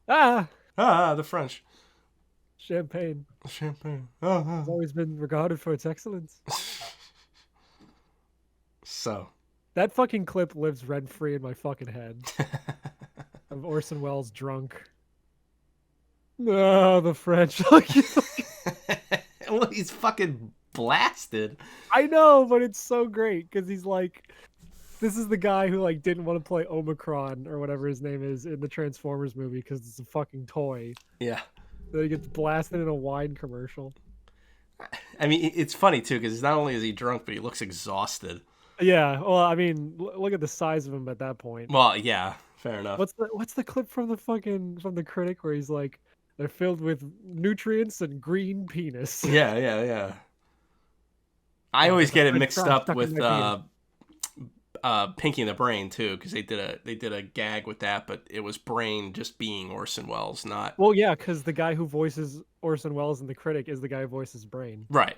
Ah, Ah, the French. champagne Champagne. has always been regarded for its excellence. So. That fucking clip lives rent free in my fucking head of Orson Welles drunk. No, the French. Well, he's fucking blasted. I know, but it's so great because he's like, this is the guy who like didn't want to play Omicron or whatever his name is in the Transformers movie because it's a fucking toy. Yeah. Then he gets blasted in a wine commercial. I mean, it's funny too because not only is he drunk, but he looks exhausted. Yeah, well, I mean, look at the size of him at that point. Well, yeah, fair enough. What's the clip from the fucking from the critic where he's like, they're filled with nutrients and green penis. Yeah, yeah, yeah. I always There's a get it French mixed fry up stuck in with my penis. Pinky and the Brain too, because they did a gag with that, but it was Brain just being Orson Welles, not Well, yeah, because the guy who voices Orson Welles in the critic is the guy who voices Brain. right.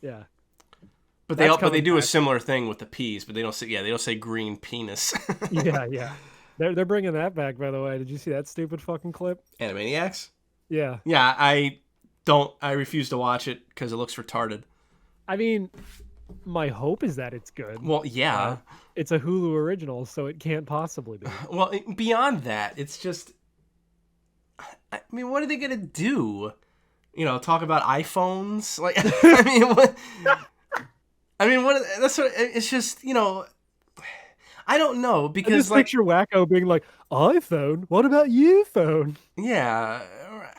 Yeah, But that's they coming do a back. similar thing with the peas, but they don't say green penis. Yeah, yeah. They're bringing that back, by the way. Did you see that stupid fucking clip? Animaniacs. Yeah. Yeah, I refuse to watch it because it looks retarded. I mean, my hope is that it's good, Well, but yeah. it's a Hulu original, so it can't possibly be. Well, beyond that, it's just. I mean, what are they gonna do? Talk about iPhones? Like, I mean, what? I mean, what? That's what. It's just I don't know I because just like picture Wacko being like, iPhone? What about you, phone? yeah,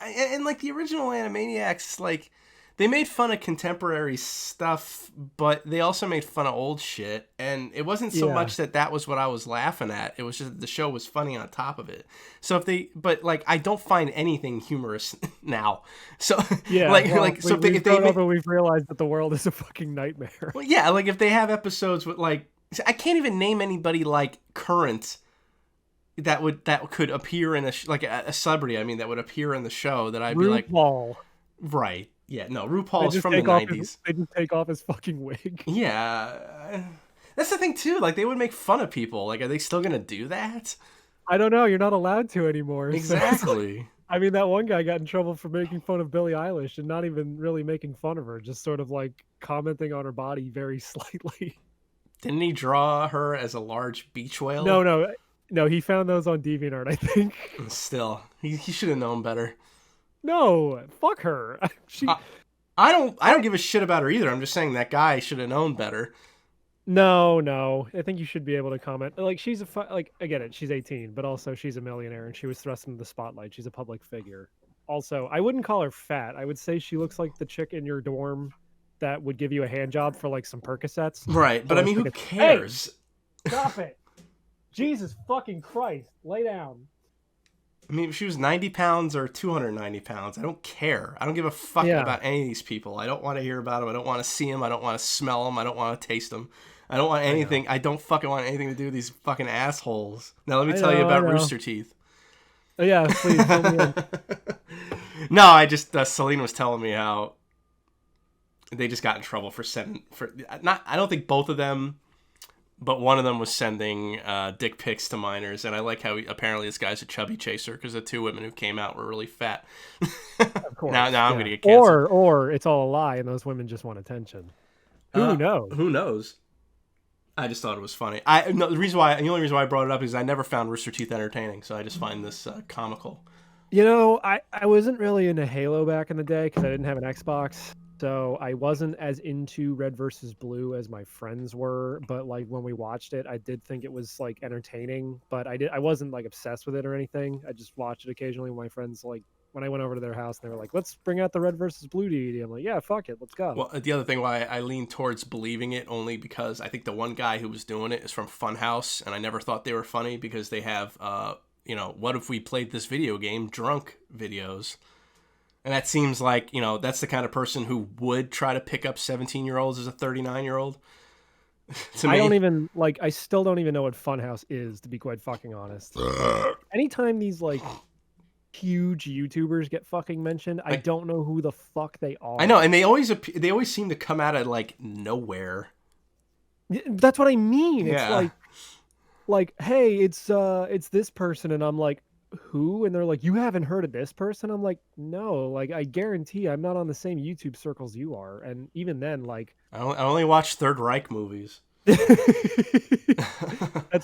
and like the original Animaniacs, like they made fun of contemporary stuff, but they also made fun of old shit. And it wasn't so Yeah. much that was what I was laughing at. It was just that the show was funny on top of it. So but like I don't find anything humorous now. So Yeah, like well, like so we've if they grown up make and we've realized that the world is a fucking nightmare. well, yeah, like if they have episodes with like I can't even name anybody like current that could appear in like a celebrity. I mean, that would appear in the show that I'd be like, RuPaul. right, yeah, no, They RuPaul's just from the take off his '90s. they just take off his fucking wig. Yeah, that's the thing too. Like they would make fun of people. Like, are they still gonna do that? I don't know, you're not allowed to anymore. So it's like, Exactly. I mean, that one guy got in trouble for making fun of Billie Eilish and not even really making fun of her, just sort of like commenting on her body very slightly. Didn't he draw her as a large beach No, whale? no, no. He found those on DeviantArt, I think. Still, he should have known better. No, fuck her. She, I, I don't I give a shit about her either. I'm just saying that guy should have known better. no, no. I think you should be able to comment. Like she's like I get it. She's 18, but also she's a millionaire and she was thrust into the spotlight. She's a public figure. Also, I wouldn't call her fat. I would say she looks like the chick in your dorm that would give you a hand job for like some Percocets. Right, but So I it's mean, who like a, hey, cares? stop it. Jesus fucking Christ. Lay down. I mean, if she was 90 pounds or 290 pounds, I don't care. I don't give a fuck Yeah. about any of these people. I don't want to hear about them. I don't want to see them. I don't want to smell them. I don't want to taste them. I don't want I know. anything. I don't fucking want anything to do with these fucking assholes. Now, let me I tell you know, I about know. Rooster Teeth. Oh, yeah, please fill me in. No, I just, Celine was telling me how they just got in trouble for sending, not, I don't think both of them, but one of them was sending dick pics to minors, and I like how apparently this guy's a chubby chaser because the two women who came out were really fat. Of now, course. now I'm Yeah. gonna get canceled. Or it's all a lie and those women just want attention. Who Uh, knows? who knows? I just thought it was funny. I no, the only reason why I brought it up is I never found Rooster Teeth entertaining, so I just find this comical. I wasn't really into Halo back in the day because I didn't have an Xbox. So I wasn't as into Red versus Blue as my friends were. But like when we watched it, I did think it was like entertaining. But I wasn't like obsessed with it or anything. I just watched it occasionally with my friends. Like when I went over to their house, and they were like, "Let's bring out the Red versus Blue DVD." I'm like, "Yeah, fuck it, let's go." Well, the other thing why I lean towards believing it only because I think the one guy who was doing it is from Funhouse, and I never thought they were funny because they have, what if we played this video game drunk videos. And that seems like, that's the kind of person who would try to pick up 17-year-olds as a 39-year-old to I don't me. even like. I still don't even know what Funhouse is, to be quite fucking honest. Anytime these like huge YouTubers get fucking mentioned, I Like, don't know who the fuck they I know, are. and they always seem to come out of like nowhere. That's what I mean. It's Yeah. like, hey, it's this person, and I'm like, who? And they're like, you haven't heard of this person? I'm like, no, like I guarantee I'm not on the same YouTube circles you are. And even then, like, I only watch Third Reich movies. that's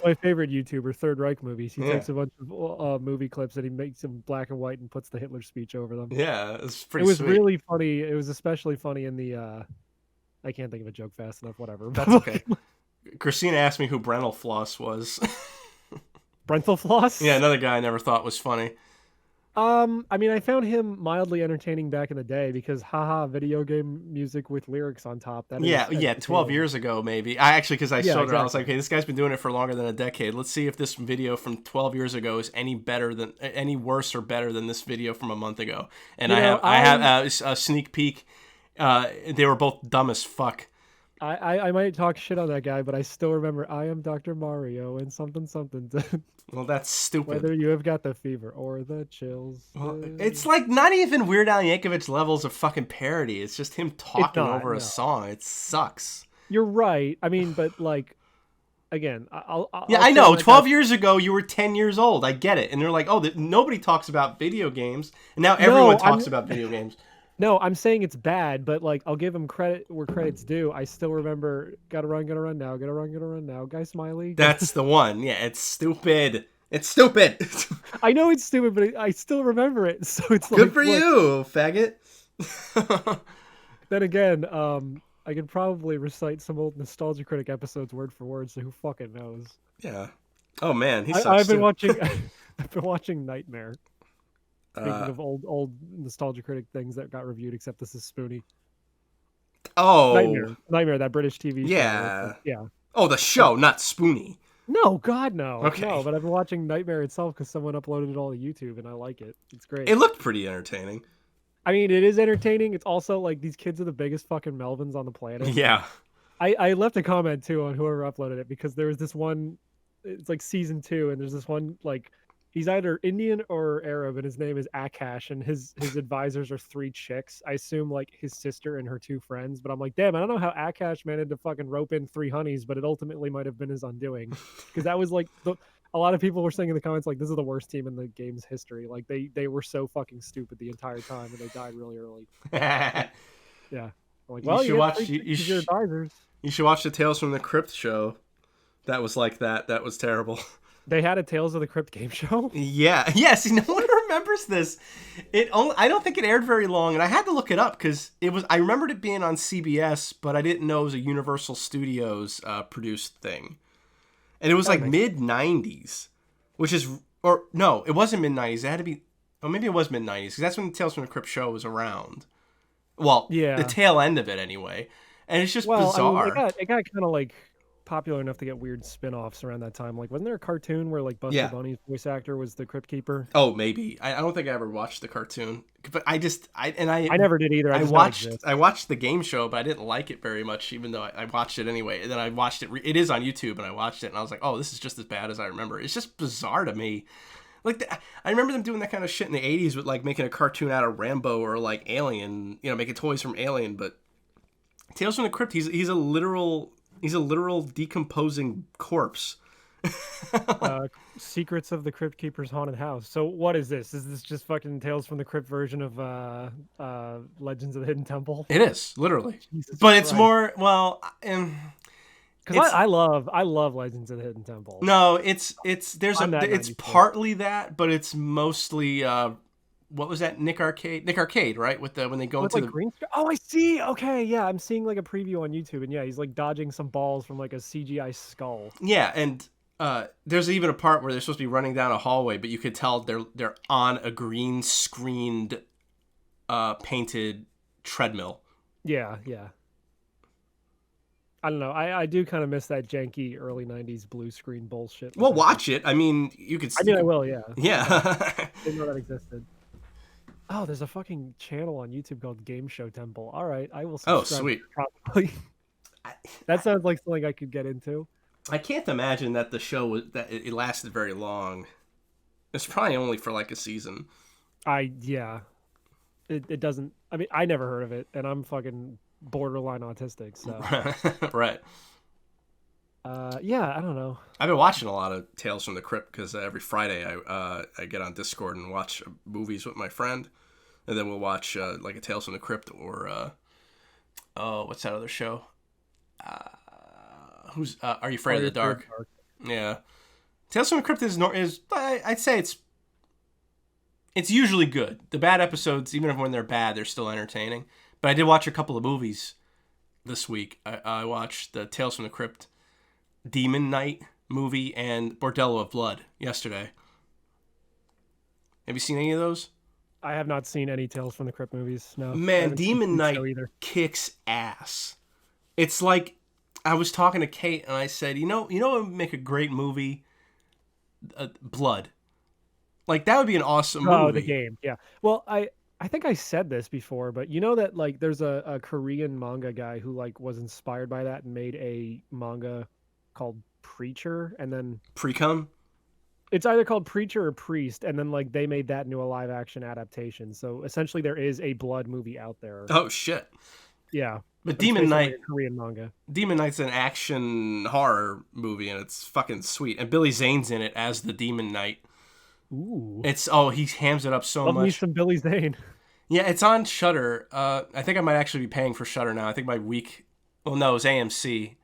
my favorite YouTuber, Third Reich movies. He Yeah. takes a bunch of movie clips and he makes them black and white and puts the Hitler speech over them. Yeah, it's It pretty was sweet. really funny. It was especially funny in the I can't think of a joke fast enough, whatever. That's okay. Christina asked me who Brental Floss was. Brental Floss? Yeah, another guy I never thought was funny. I mean, I found him mildly entertaining back in the day because haha, video game music with lyrics on top. That Yeah, is 12 entertaining. years ago, maybe. I actually, because I Yeah, showed her, I was exactly. like, okay, this guy's been doing it for longer than a decade. Let's see if this video from 12 years ago is any worse or better than this video from a month ago. And I have a sneak peek. They were both dumb as fuck. I might talk shit on that guy, but I still remember I am Dr. Mario and something something. Well, that's stupid. Whether you have got the fever or the chills. Well, it's like not even Weird Al Yankovic levels of fucking parody. It's just him talking over a song. It sucks. You're right. I mean, but like, again, I'll yeah, I know. 12 years ago, you were 10 years old. I get it. And they're like, oh, nobody talks about video games. And now everyone talks about video games. No, I'm saying it's bad, but like, I'll give him credit where credit's due. I still remember, gotta run now, gotta run now, Guy Smiley. That's the one. Yeah, it's stupid. It's stupid. I know it's stupid, but I still remember it. So it's good for you, faggot. Then again, I could probably recite some old Nostalgia Critic episodes word for word, so who fucking knows? Yeah. Oh man, he sucks I've been too. watching. I've been watching Nightmare. Speaking of old Nostalgia Critic things that got reviewed, except this is Spoonie. Oh, Nightmare, that British TV show. Yeah. Yeah. Oh, the show, not Spoonie. No, God, no. Okay. No, but I've been watching Nightmare itself because someone uploaded it all to YouTube, and I like it. It's great. It looked pretty entertaining. I mean, it is entertaining. It's also like these kids are the biggest fucking Melvins on the planet. Yeah. I left a comment too on whoever uploaded it because there was this one. It's like season 2, and there's this one like he's either Indian or Arab, and his name is Akash, and his advisors are 3 chicks. I assume like his sister and her 2 friends, but I'm like, damn, I don't know how Akash managed to fucking rope in 3 honeys, but it ultimately might have been his undoing because that was like a lot of people were saying in the comments like this is the worst team in the game's history. Like they were so fucking stupid the entire time, and they died really early. Yeah. I'm like, well, you your advisors. You should watch the Tales from the Crypt show. That was like that. That was terrible. They had a Tales of the Crypt game show? Yeah. Yes, no one remembers this. I don't think it aired very long, and I had to look it up because I remembered it being on CBS, but I didn't know it was a Universal Studios produced thing. And it was like mid-90s, which is, or no, it wasn't mid-90s. It had to be, or maybe it was mid-90s, because that's when the Tales from the Crypt show was around. Well, yeah, the tail end of it anyway. And it's just I bizarre. mean, it got kind of like popular enough to get weird spin-offs around that time. Like, wasn't there a cartoon where like Buster Bunny's voice actor was the Crypt Keeper? Oh, maybe. I don't think I ever watched the cartoon, but I never did either. I watched the game show, but I didn't like it very much, even though I watched it anyway. And then I watched it. It is on YouTube, and I watched it, and I was like, oh, this is just as bad as I remember. It's just bizarre to me. Like I remember them doing that kind of shit in the 80s with like making a cartoon out of Rambo or like Alien, making toys from Alien. But Tales from the Crypt, he's a literal decomposing corpse. Secrets of the Crypt Keeper's Haunted House. So what is this? Is this just fucking Tales from the Crypt version of Legends of the Hidden Temple? It is, literally. Jesus but Christ. It's more, well, because I love Legends of the Hidden Temple. No, it's partly that, but it's mostly what was that? Nick Arcade, right? With when they go into like green screen. Oh, I see. Okay, yeah, I'm seeing like a preview on YouTube, and yeah, he's like dodging some balls from like a CGI skull. Yeah, and there's even a part where they're supposed to be running down a hallway, but you could tell they're on a green screened, painted treadmill. Yeah. I don't know. I do kind of miss that janky early 90s blue screen bullshit. Well, watch it. I mean, you could... I will, yeah. Yeah. I didn't know that existed. Oh, there's a fucking channel on YouTube called Game Show Temple. All right, I will subscribe. Oh, sweet. Probably. That sounds like something I could get into. I can't imagine that the show it lasted very long. It's probably only for like a season. Yeah. It doesn't... I mean, I never heard of it, and I'm fucking... borderline autistic, so right. Yeah, I don't know. I've been watching a lot of Tales from the Crypt because every Friday I get on Discord and watch movies with my friend, and then we'll watch like a Tales from the Crypt or oh, what's that other show? Who's Are You Afraid of the Dark? Yeah, Tales from the Crypt is I'd say it's usually good. The bad episodes, even if when they're bad, they're still entertaining. But I did watch a couple of movies this week. I watched the Tales from the Crypt Demon Knight movie and Bordello of Blood yesterday. Have you seen any of those? I have not seen any Tales from the Crypt movies. No, I Man, haven't seen Demon Creep Knight Show either. kicks ass. It's like I was talking to Kate and I said, what would make a great movie? Blood. Like that would be an awesome movie. Oh, the game. Yeah. Well, I think I said this before, but you know that like there's a Korean manga guy who like was inspired by that and made a manga called Preacher, and then Precum? it's either called Preacher or Priest, and then like they made that into a live action adaptation. So essentially, there is a blood movie out there. Oh shit. Yeah, But but it's based on like a Korean manga. Demon Knight's an action horror movie and it's fucking sweet. And Billy Zane's in it as the Demon Knight. Ooh, He hams it up so love me much. some Billy Zane. Yeah, it's on Shudder. I think I might actually be paying for Shudder now. I think my week. Well, no, it's AMC.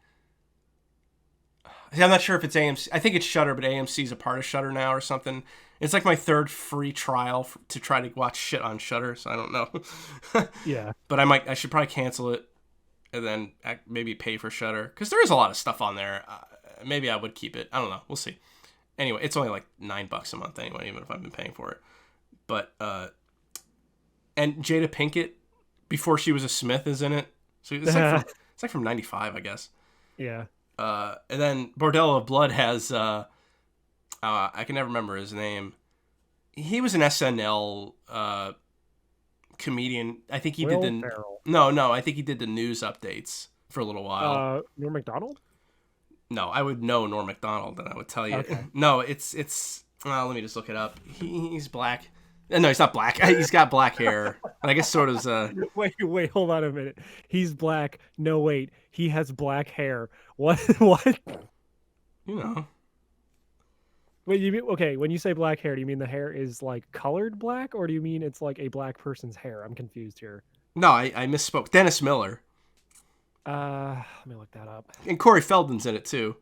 I'm not sure if it's AMC. I think it's Shudder, but AMC is a part of Shudder now or something. It's like my third free trial to try to watch shit on Shudder, so I don't know. Yeah, But I should probably cancel it and then maybe pay for Shudder because there is a lot of stuff on there. Maybe I would keep it. I don't know. We'll see. Anyway, it's only like $9 a month anyway, even if I've been paying for it. But and Jada Pinkett, before she was a Smith, is in it. So it's like from '95, I guess. yeah. And then Bordello of Blood has I can never remember his name. He was an SNL comedian. I think he Will did the Ferrell. no. I think he did the news updates for a little while. Norm Macdonald. No, I would know Norm Macdonald, and I would tell you. Okay. No, it's. Let me just look it up. He's black. No, he's not black. He's got black hair. And I guess sort of. Wait, hold on a minute. He's black. No, wait. He has black hair. What? What? You know. Wait, you mean, okay, when you say black hair, do you mean the hair is like colored black, or do you mean it's like a black person's hair? I'm confused here. No, I misspoke. Dennis Miller. Let me look that up. And Corey Feldman's in it too.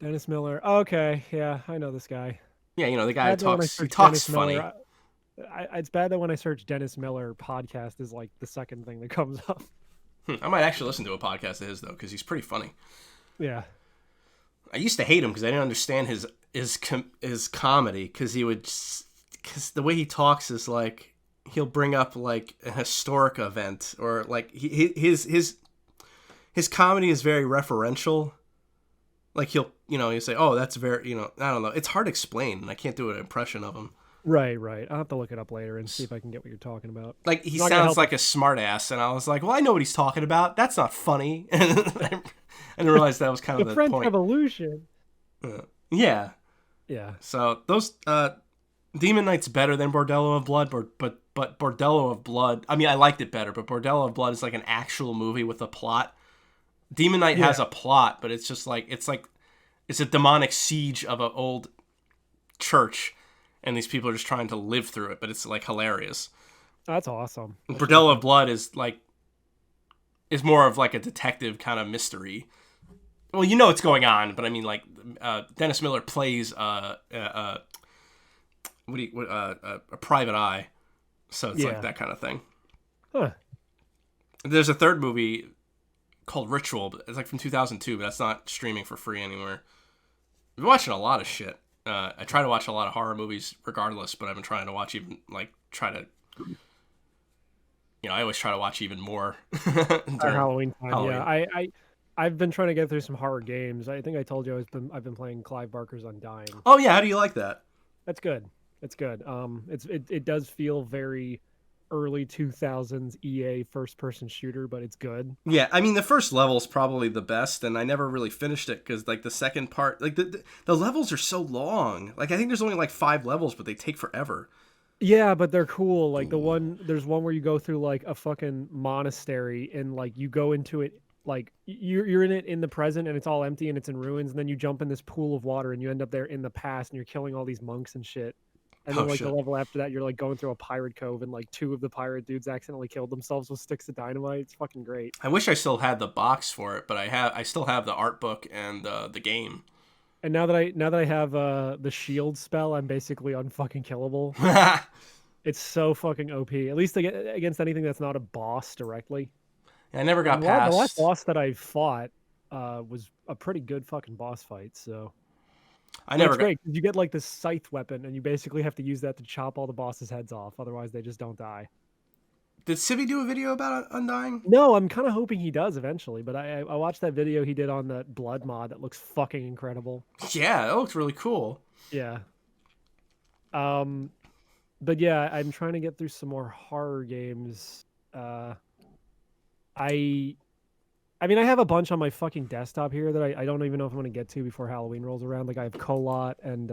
Dennis Miller. Okay, yeah, I know this guy. Yeah, the guy Bad that when I he search talks Dennis funny. Miller, it's bad that when I search Dennis Miller podcast is like the second thing that comes up. I might actually listen to a podcast of his though, because he's pretty funny. Yeah. I used to hate him because I didn't understand his comedy because because the way he talks is like he'll bring up like a historic event or like his comedy is very referential. Like he'll say, oh, that's very, I don't know. It's hard to explain and I can't do an impression of him. Right. I'll have to look it up later and see if I can get what you're talking about. Like he sounds like a smart ass and I was like, well, I know what he's talking about. That's not funny. And I didn't realize that was kind of the French point. Revolution. Yeah. Yeah. So those Demon Knight's better than Bordello of Blood, but Bordello of Blood. I mean, I liked it better, but Bordello of Blood is like an actual movie with a plot. Demon Knight has a plot, but it's just like it's a demonic siege of an old church, and these people are just trying to live through it. But it's like hilarious. That's awesome. Bordello of Blood is more of like a detective kind of mystery. Well, you know what's going on, but I mean, like Dennis Miller plays a private eye, so it's like that kind of thing. Huh. There's a third movie called Ritual, but it's like from 2002, but that's not streaming for free anywhere. I've been watching a lot of shit. I try to watch a lot of horror movies regardless, but I've been trying to watch I always try to watch even more during Halloween time. Halloween. Yeah, I've been trying to get through some horror games. I think I told you I've been playing Clive Barker's Undying. Oh yeah, how do you like that? That's good. It's good. It does feel very early 2000s EA first person shooter, but it's good. Yeah, I mean the first level's probably the best, and I never really finished it because like the second part, like the levels are so long. Like I think there's only like 5 levels, but they take forever. Yeah, but they're cool. Like there's one where you go through like a fucking monastery and like you go into it Like you're in it in the present and it's all empty and it's in ruins, and then you jump in this pool of water and you end up there in the past and you're killing all these monks and shit. And then Oh like the shit. level after that, you're like going through a pirate cove and like two of the pirate dudes accidentally killed themselves with sticks of dynamite. It's fucking great. I wish I still had the box for it, but I still have the art book and the game. And now that I have the shield spell, I'm basically unfucking killable. It's so fucking OP. At least against anything that's not a boss directly. I never got And the last past. boss that I fought was a pretty good fucking boss fight. So I but never it's got. great 'cause you get like this scythe weapon, and you basically have to use that to chop all the bosses' heads off. Otherwise, they just don't die. Did Civi do a video about Undying? No, I'm kind of hoping he does eventually. But I watched that video he did on that blood mod that looks fucking incredible. Yeah, that looks really cool. Yeah. But yeah, I'm trying to get through some more horror games. I mean, I have a bunch on my fucking desktop here that I don't even know if I'm gonna get to before Halloween rolls around. Like I have Colot and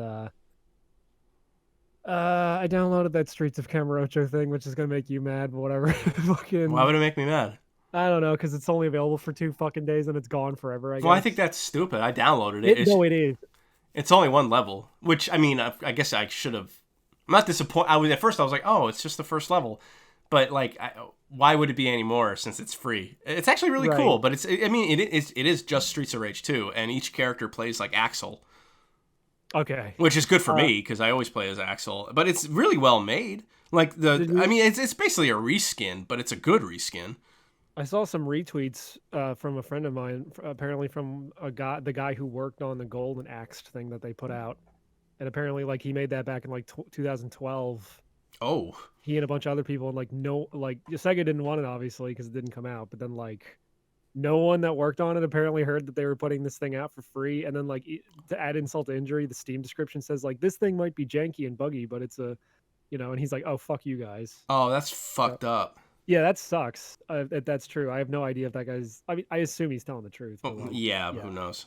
I downloaded that Streets of Camarocho thing, which is gonna make you mad, but whatever. Fucking Why would it make me mad? I don't know, because it's only available for 2 fucking days and it's gone forever. I guess. Well, I think that's stupid. I downloaded it. No, it is. It's only one level, which I mean, I guess I should have. I'm not disappointed. At first I was like, oh, it's just the first level, but like, why would it be any more since it's free? It's actually really Right. cool, but it is just Streets of Rage 2, and each character plays like Axel, Okay. which is good for me because I always play as Axel. But it's really well made. Like I mean, it's basically a reskin, but it's a good reskin. I saw some retweets from a friend of mine, apparently from the guy who worked on the Golden Axe thing that they put out, and apparently like he made that back in like 2012. Oh, He and a bunch of other people, and like Sega didn't want it obviously because it didn't come out, but then like no one that worked on it apparently heard that they were putting this thing out for free, and then like to add insult to injury, the Steam description says like this thing might be janky and buggy, but it's a, and he's like, oh fuck you guys. oh, that's fucked up. Yeah, that sucks. If that's true. I have no idea if that guy's. I mean, I assume he's telling the truth. But like, Yeah, who knows?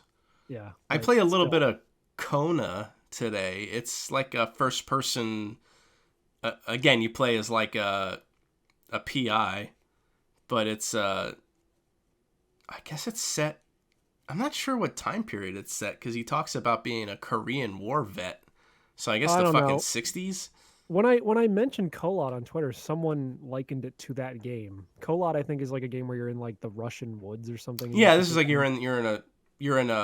Yeah. I play a little bit of Kona today. It's like a first person. Again, you play as like a PI, but it's I guess it's set. I'm not sure what time period it's set because he talks about being a Korean War vet. So I guess the fucking 60s. When I mentioned Colot on Twitter, someone likened it to that game. Colot, I think, is like a game where you're in like the Russian woods or something. Yeah, this is like you're in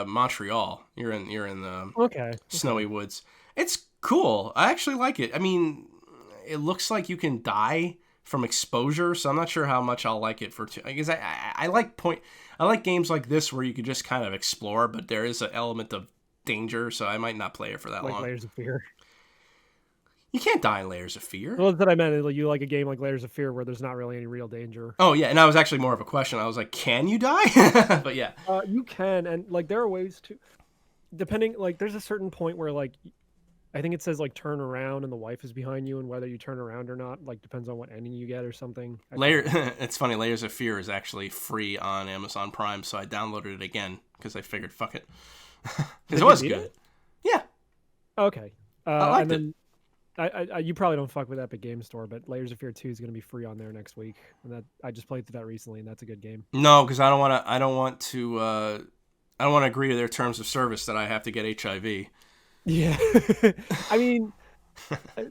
Montreal. You're in the snowy woods. It's cool. I actually like it. I mean, it looks like you can die from exposure, so I'm not sure how much I'll like it for two. Because I like games like this where you can just kind of explore, but there is an element of danger, so I might not play it for that long. Like Layers of Fear. You can't die in Layers of Fear. Well, that's what I meant. Like, you like a game like Layers of Fear where there's not really any real danger. Oh yeah, and that was actually more of a question. I was like, can you die? But yeah, you can, and like there are ways to, depending. Like, there's a certain point where like, I think it says like turn around and the wife is behind you, and whether you turn around or not like depends on what ending you get or something. It's funny. Layers of Fear is actually free on Amazon Prime, so I downloaded it again because I figured fuck it, because it was good. Yeah. Okay. I liked it. You probably don't fuck with Epic Game Store, but Layers of Fear 2 is going to be free on there next week, and that I just played through that recently, and that's a good game. No, because I don't want to agree to their terms of service that I have to get HIV. Yeah, I mean,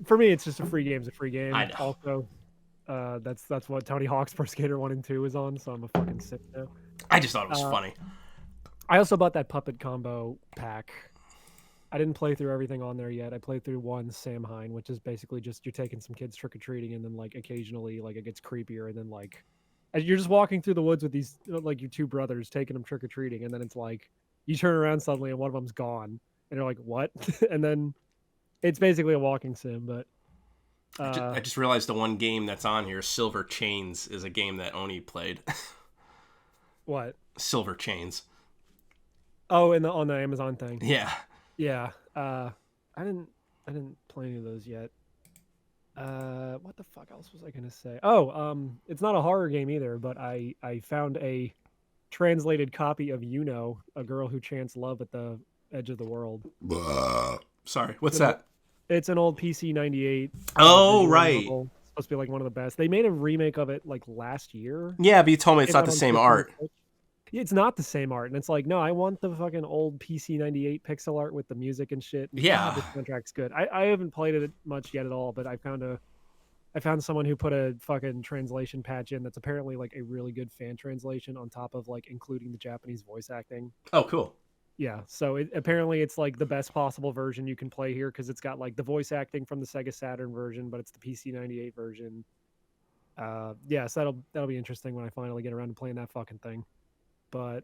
for me, it's just a free game. It's a free game. I know. Also, that's what Tony Hawk's Pro Skater 1 and 2 is on, so I'm a fucking sick now. I just thought it was funny. I also bought that Puppet Combo pack. I didn't play through everything on there yet. I played through one Samhain, which is basically just you're taking some kids trick-or-treating, and then like occasionally like it gets creepier, and then like you're just walking through the woods with these like your two brothers taking them trick-or-treating, and then it's like you turn around suddenly and one of them's gone, and you're like, what? And then it's basically a walking sim. But I just realized the one game that's on here, Silver Chains, is a game that Oni played. What? Silver Chains. Oh, on the Amazon thing. Yeah. Yeah. I didn't play any of those yet. What the fuck else was I gonna say? Oh, it's not a horror game either, but I found a translated copy of A Girl Who Chants Love at the Edge of the World. Sorry, what's that? It's an old PC 98. Oh, right. Novel. It's supposed to be like one of the best. They made a remake of it like last year. Yeah, but you told me it's not the same art. It's not the same art, and it's like, no, I want the fucking old PC 98 pixel art with the music and shit. And Yeah. God, this soundtrack's good. I haven't played it much yet at all, but I found someone who put a fucking translation patch in that's apparently like a really good fan translation on top of like including the Japanese voice acting. Oh, cool. Yeah, so apparently it's like the best possible version you can play here because it's got like the voice acting from the Sega Saturn version, but it's the PC 98 version. Yeah, so that'll be interesting when I finally get around to playing that fucking thing. But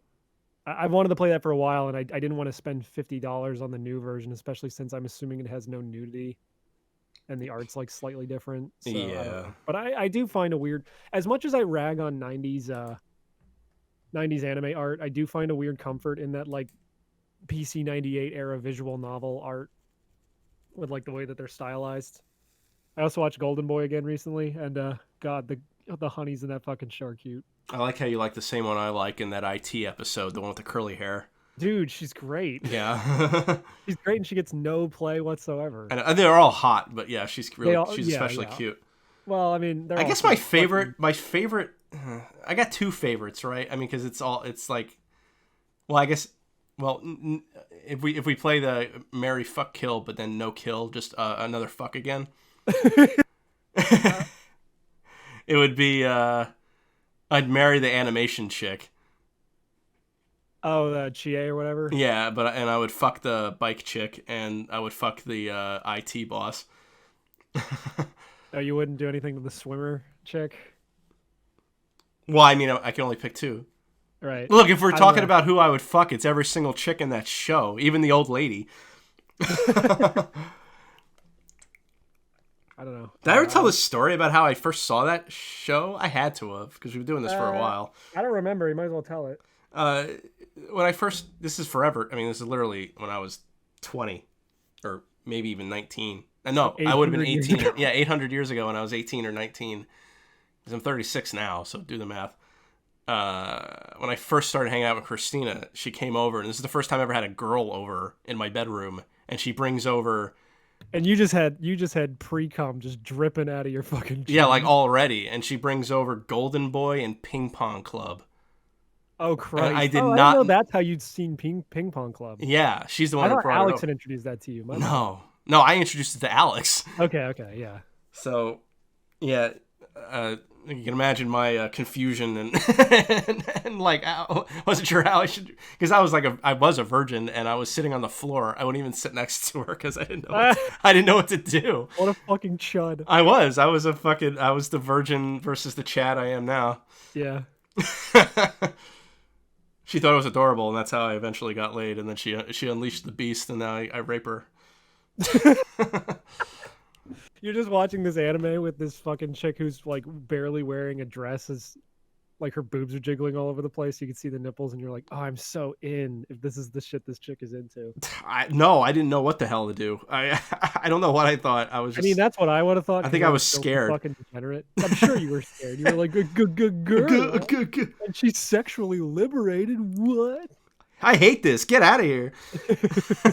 I've wanted to play that for a while, and I didn't want to spend $50 on the new version, especially since I'm assuming it has no nudity and the art's like slightly different. So, I don't Yeah. know. But I do find a weird, as much as I rag on 90s anime art, I do find a weird comfort in that like PC 98 era visual novel art with like the way that they're stylized. I also watched Golden Boy again recently, and God, the honeys in that fucking show are cute. I like how you like the same one I like in that IT episode, the one with the curly hair. Dude, she's great. Yeah. She's great, and she gets no play whatsoever. And they're all hot, but yeah, she's Yeah, especially yeah. cute. Well, I mean, I guess my favorite, I got two favorites, right? I mean, because it's like, well, I guess, well, if we play the marry, fuck, kill, but then no kill, just another fuck again, it would be, I'd marry the animation chick. Oh, the Chie or whatever. Yeah, and I would fuck the bike chick, and I would fuck the IT boss. Oh, you wouldn't do anything to the swimmer chick, Well, I mean, I can only pick two. right? Look, if we're I don't talking know. about who I would fuck, it's every single chick in that show, even the old lady. I don't know. Did I ever tell this story about how I first saw that show? I had to have, because we've been doing this for a while. I don't remember. You might as well tell it. When I first, this is forever. I mean, this is literally when I was 20, or maybe even 19. No, I would have been 800 years 18. ago. Yeah, 800 years ago when I was 18 or 19. Because I'm 36 now, so do the math. When I first started hanging out with Christina, she came over, and this is the first time I ever had a girl over in my bedroom, and she brings over, And you just had pre-cum just dripping out of your fucking yeah, like chin. already, and she brings over Golden Boy and Ping Pong Club. Oh Christ! I did didn't not- know that's how you'd seen Ping Pong Club. Yeah, she's the one I who thought brought Alex it over. had introduced that to you. My bad. No, I introduced it to Alex. Okay, yeah. So, yeah, you can imagine my confusion and and like I wasn't sure how I should, because I was a virgin and I was sitting on the floor. I wouldn't even sit next to her because I didn't know what to do. What a fucking chud. I was the virgin versus the Chad I am now. Yeah. She thought it was adorable, and that's how I eventually got laid. And then she unleashed the beast, and now I rape her. You're just watching this anime with this fucking chick who's like barely wearing a dress, as like her boobs are jiggling all over the place. You can see the nipples, and you're like, oh, I'm so in if this is the shit this chick is into. I didn't know what the hell to do. I don't know what I thought. I was just, I mean, that's what I would have thought. I think 'cause I was so scared. Fucking degenerate. I'm sure you were scared. You were like, good girl. Good. And she's sexually liberated. What? I hate this. Get out of here.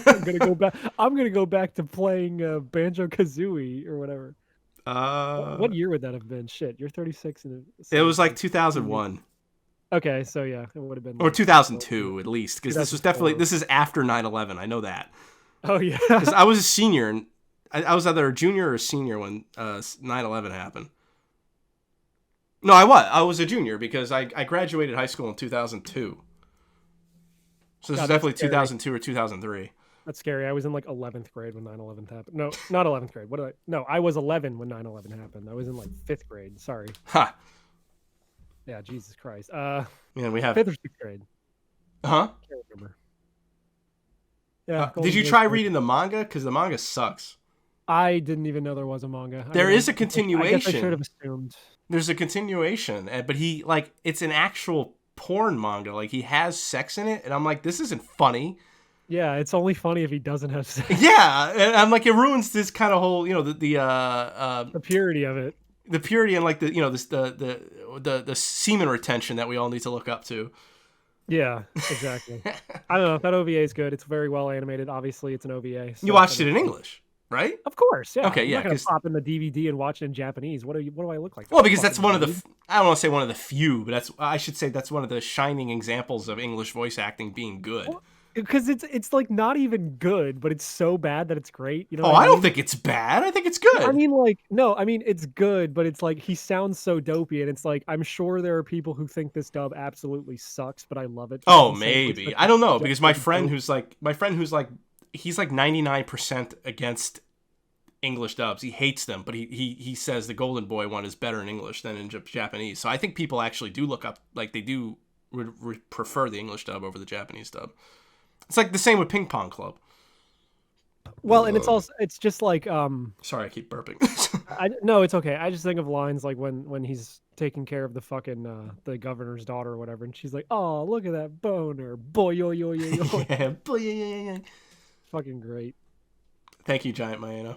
I'm gonna go back to playing Banjo Kazooie or whatever. What year would that have been? Shit, you're 36 and It was like 2001 Okay, so yeah, it would have been or 2002 at least, because this 2004. is after 9/11. I know that, Oh yeah. because I was a senior, and I was either a junior or a senior when 9/11 happened. No, I was a junior because I graduated high school in 2002. So this God, is that's definitely scary. 2002 or 2003. That's scary. I was in like 11th grade when 9/11 happened. No, not 11th grade. No, I was 11 when 9/11 happened. I was in like 5th grade. Sorry. Ha. Yeah, Jesus Christ. Man, we have. 5th or 6th grade. Huh? Can't remember. Yeah. Did you try reading the manga? Because the manga sucks. I didn't even know there was a manga. There is a I guess I continuation. should have assumed. There's a continuation, but he like it's an actual porn manga. Like he has sex in it, and I'm like, this isn't funny. Yeah, it's only funny if he doesn't have sex. Yeah, and I'm like, it ruins this kind of whole, The purity of it. the purity and like the semen retention that we all need to look up to. Yeah, exactly. I don't know. That OVA is good. It's very well animated. Obviously, it's an OVA. So You watched it in English. right? Of course, yeah. Okay, I'm yeah, not gonna because pop in the DVD and watch it in Japanese. What do I look like? A well, because that's fucking one of the noob? I don't want to say one of the few, but I should say that's one of the shining examples of English voice acting being good. Well, because it's like not even good, but it's so bad that it's great. You know Oh, what I I don't mean? think it's bad. I think it's No, I good. mean, like, no, I mean, it's good, but it's like he sounds so dopey, and it's like I'm sure there are people who think this dub absolutely sucks, but I love it because Oh, he sounds like maybe. such I a don't know because genuine dope. my friend who's like he's like 99% against English dubs. He hates them, but he says the Golden Boy one is better in English than in Japanese. So I think people actually do look up like they do prefer the English dub over the Japanese dub. It's like the same with Ping Pong Club. Well, and it's just like Sorry, I keep burping. I no, it's okay. I just think of lines like when he's taking care of the fucking the governor's daughter or whatever, and she's like, "Oh, look at that boner, boy, yo, yo, yo, yo." Yeah. Fucking great. Thank you, Giant Maeno.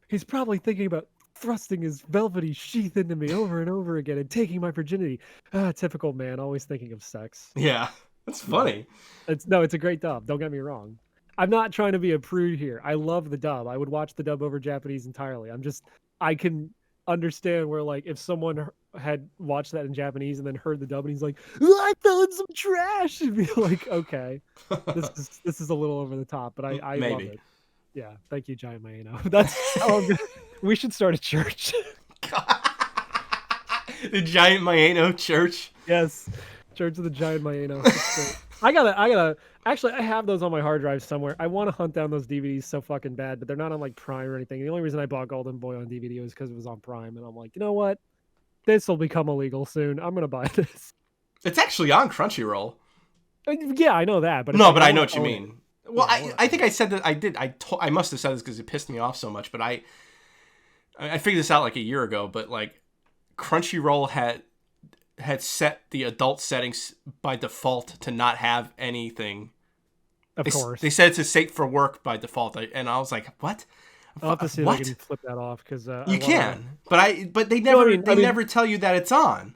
He's probably thinking about thrusting his velvety sheath into me over and over again and taking my virginity. Ah, typical man, always thinking of sex. Yeah, that's Yeah. funny. It's a great dub. Don't get me wrong. I'm not trying to be a prude here. I love the dub. I would watch the dub over Japanese entirely. I can understand where like if someone had watched that in Japanese and then heard the dub and he's like, "Oh, I fell in some trash," and be like, okay, this is a little over the top, but I love Maybe. it. Yeah, thank you, Giant Maeno. That's how we should start a church. The Giant Maeno Church. Yes, Church of the Giant Maeno. Actually, I have those on my hard drive somewhere. I want to hunt down those DVDs so fucking bad, but they're not on like Prime or anything. The only reason I bought Golden Boy on DVD was because it was on Prime, and I'm like, you know what? This will become illegal soon. I'm gonna buy this. It's actually on Crunchyroll. Yeah, I know that, but it's No, like, but I know wanna what you own mean. it. Well, Yeah, I wanna I own think I said that I did. I must have said this because it pissed me off so much. But I figured this out like a year ago. But like Crunchyroll had set the adult settings by default to not have anything. it. Of course. They said it's safe for work by default, and I was like, what? I'll have to see if I What? can flip that off because You can, but they No, never I mean- never tell you that it's on.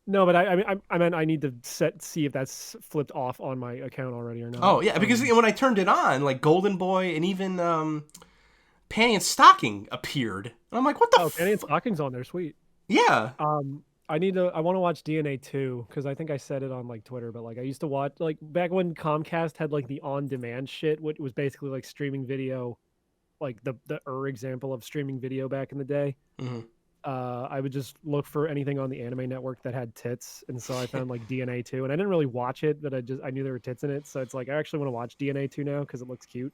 No, but I meant I need to see if that's flipped off on my account already or not. Oh yeah, because when I turned it on, like Golden Boy and even Panty and Stocking appeared, and I'm like, what the? Penny and Stocking's on there, sweet. Yeah. I want to watch DNA 2 because I think I said it on like Twitter, but like I used to watch like back when Comcast had like the on-demand shit, which was basically like streaming video, like the example of streaming video back in the day. Mm-hmm. I would just look for anything on the anime network that had tits, and so I found like DNA 2, and I didn't really watch it, but I knew there were tits in it, so it's like I actually want to watch DNA 2 now because it looks cute.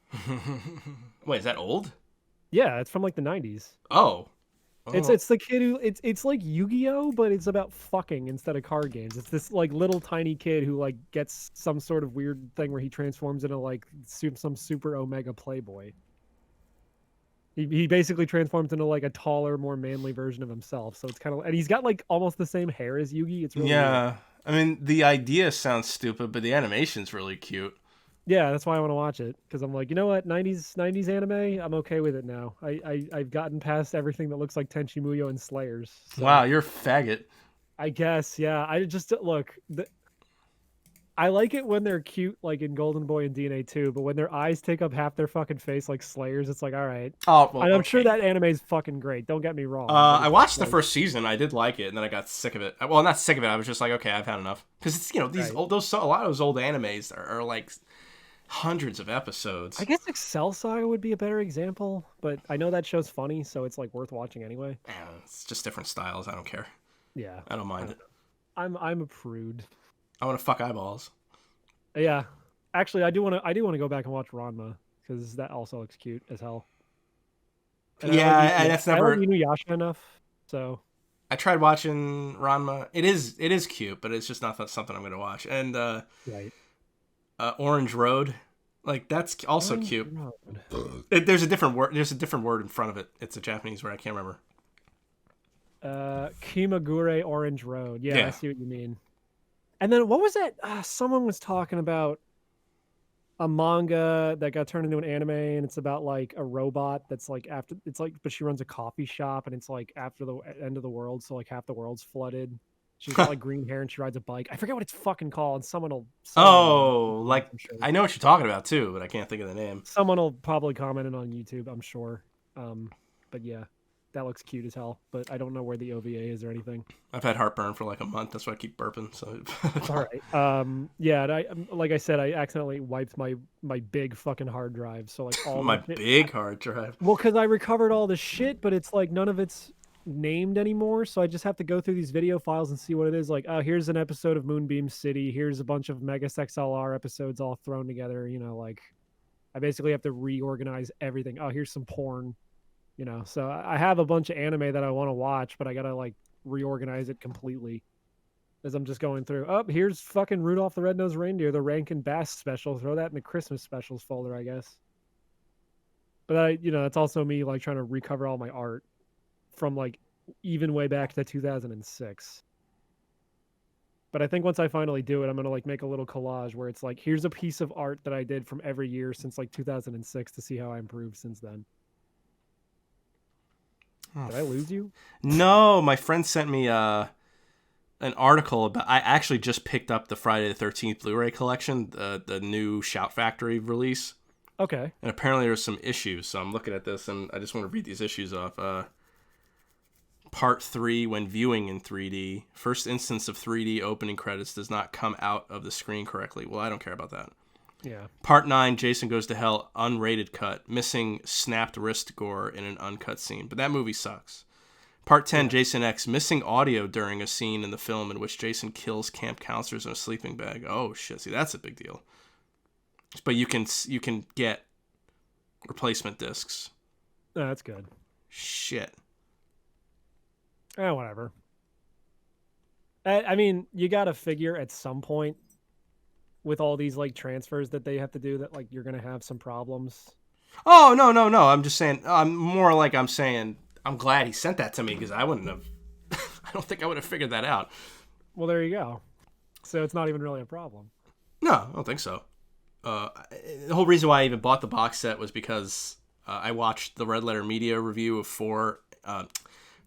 Wait, is that old? Yeah, it's from like the 90s. Oh. It's the kid who it's like Yu-Gi-Oh, but it's about fucking instead of card games. It's this like little tiny kid who like gets some sort of weird thing where he transforms into like some super omega playboy. He basically transforms into like a taller, more manly version of himself. So it's kind of and he's got like almost the same hair as Yugi. It's really Yeah. weird. I mean, the idea sounds stupid, but the animation's really cute. Yeah, that's why I want to watch it because I'm like, you know what, 90s anime, I'm okay with it now. I've gotten past everything that looks like Tenchi Muyo and Slayers. So Wow, you're a faggot. I guess, yeah. I just look. I like it when they're cute, like in Golden Boy and DNA 2, but when their eyes take up half their fucking face, like Slayers, it's like, all right. Oh, well, And I'm okay. sure that anime is fucking great. Don't get me wrong. but I it's watched the like- first season. I did like it, and then I got sick of it. Well, not sick of it. I was just like, okay, I've had enough. Because it's these Right. old, a lot of those old animes are like hundreds of episodes. I guess Excel Saga would be a better example, but I know that show's funny, so it's like worth watching anyway. It's just different styles. I don't care. Yeah, I don't mind it. I'm a prude. I want to fuck eyeballs. Yeah, actually, I do want to go back and watch Ranma because that also looks cute as hell. And Yeah, that's I never. don't Inuyasha enough, so I tried watching Ranma. It is cute, but it's just not something I'm gonna watch. And right. Orange Road, like that's also Orange cute. Road. There's a different word. There's a different word in front of it. It's a Japanese word. I can't remember. Kimagure Orange Road. Yeah, I Yeah. see what you mean. And then what was that? Someone was talking about a manga that got turned into an anime, and it's about like a robot that's like after it's like, but she runs a coffee shop, and it's like after the end of the world, so like half the world's flooded. She's got like green hair and she rides a bike. I forget what it's fucking called. Someone Oh, like I'm sure. I know what you're talking about too, but I can't think of the name. Someone will probably comment it on YouTube, I'm sure. But yeah, that looks cute as hell. But I don't know where the OVA is or anything. I've had heartburn for like a month. That's why I keep burping. So All right. Yeah, and I like I said, I accidentally wiped my big fucking hard drive. So like all my the big hard drive. well, because I recovered all the shit, but it's like none of it's named anymore. So I just have to go through these video files and see what it is. Like, oh, here's an episode of Moonbeam City. Here's a bunch of Megas XLR episodes all thrown together. You know, like I basically have to reorganize everything. Oh, here's some porn. You know, so I have a bunch of anime that I want to watch, but I gotta like reorganize it completely as I'm just going through. Oh, here's fucking Rudolph the Red-Nosed Reindeer, the Rankin Bass special. Throw that in the Christmas specials folder, I guess. But that's also me like trying to recover all my art from like even way back to 2006. But I think once I finally do it, I'm gonna like make a little collage where it's like, here's a piece of art that I did from every year since like 2006 to see how I improved since then. Oh, Did I lose you? No, my friend sent me an article about. I actually just picked up the Friday the 13th Blu-ray collection, the new Shout Factory release. Okay. And apparently there's some issues. So I'm looking at this and I just want to read these issues off. Part 3, when viewing in 3D, first instance of 3D opening credits does not come out of the screen correctly. Well, I don't care about that. Yeah. Part 9, Jason Goes to Hell, unrated cut, missing snapped wrist gore in an uncut scene. But that movie sucks. Part 10, Jason X, missing audio during a scene in the film in which Jason kills camp counselors in a sleeping bag. Oh, shit. See, that's a big deal. But you can get replacement discs. Oh, that's good. Shit. Whatever. I mean, you got to figure at some point with all these like transfers that they have to do that like you're going to have some problems. Oh, no. I'm just saying, I'm saying, I'm glad he sent that to me because I wouldn't have, I don't think I would have figured that out. Well, there you go. So it's not even really a problem. No, I don't think so. The whole reason why I even bought the box set was because I watched the Red Letter Media review of 4,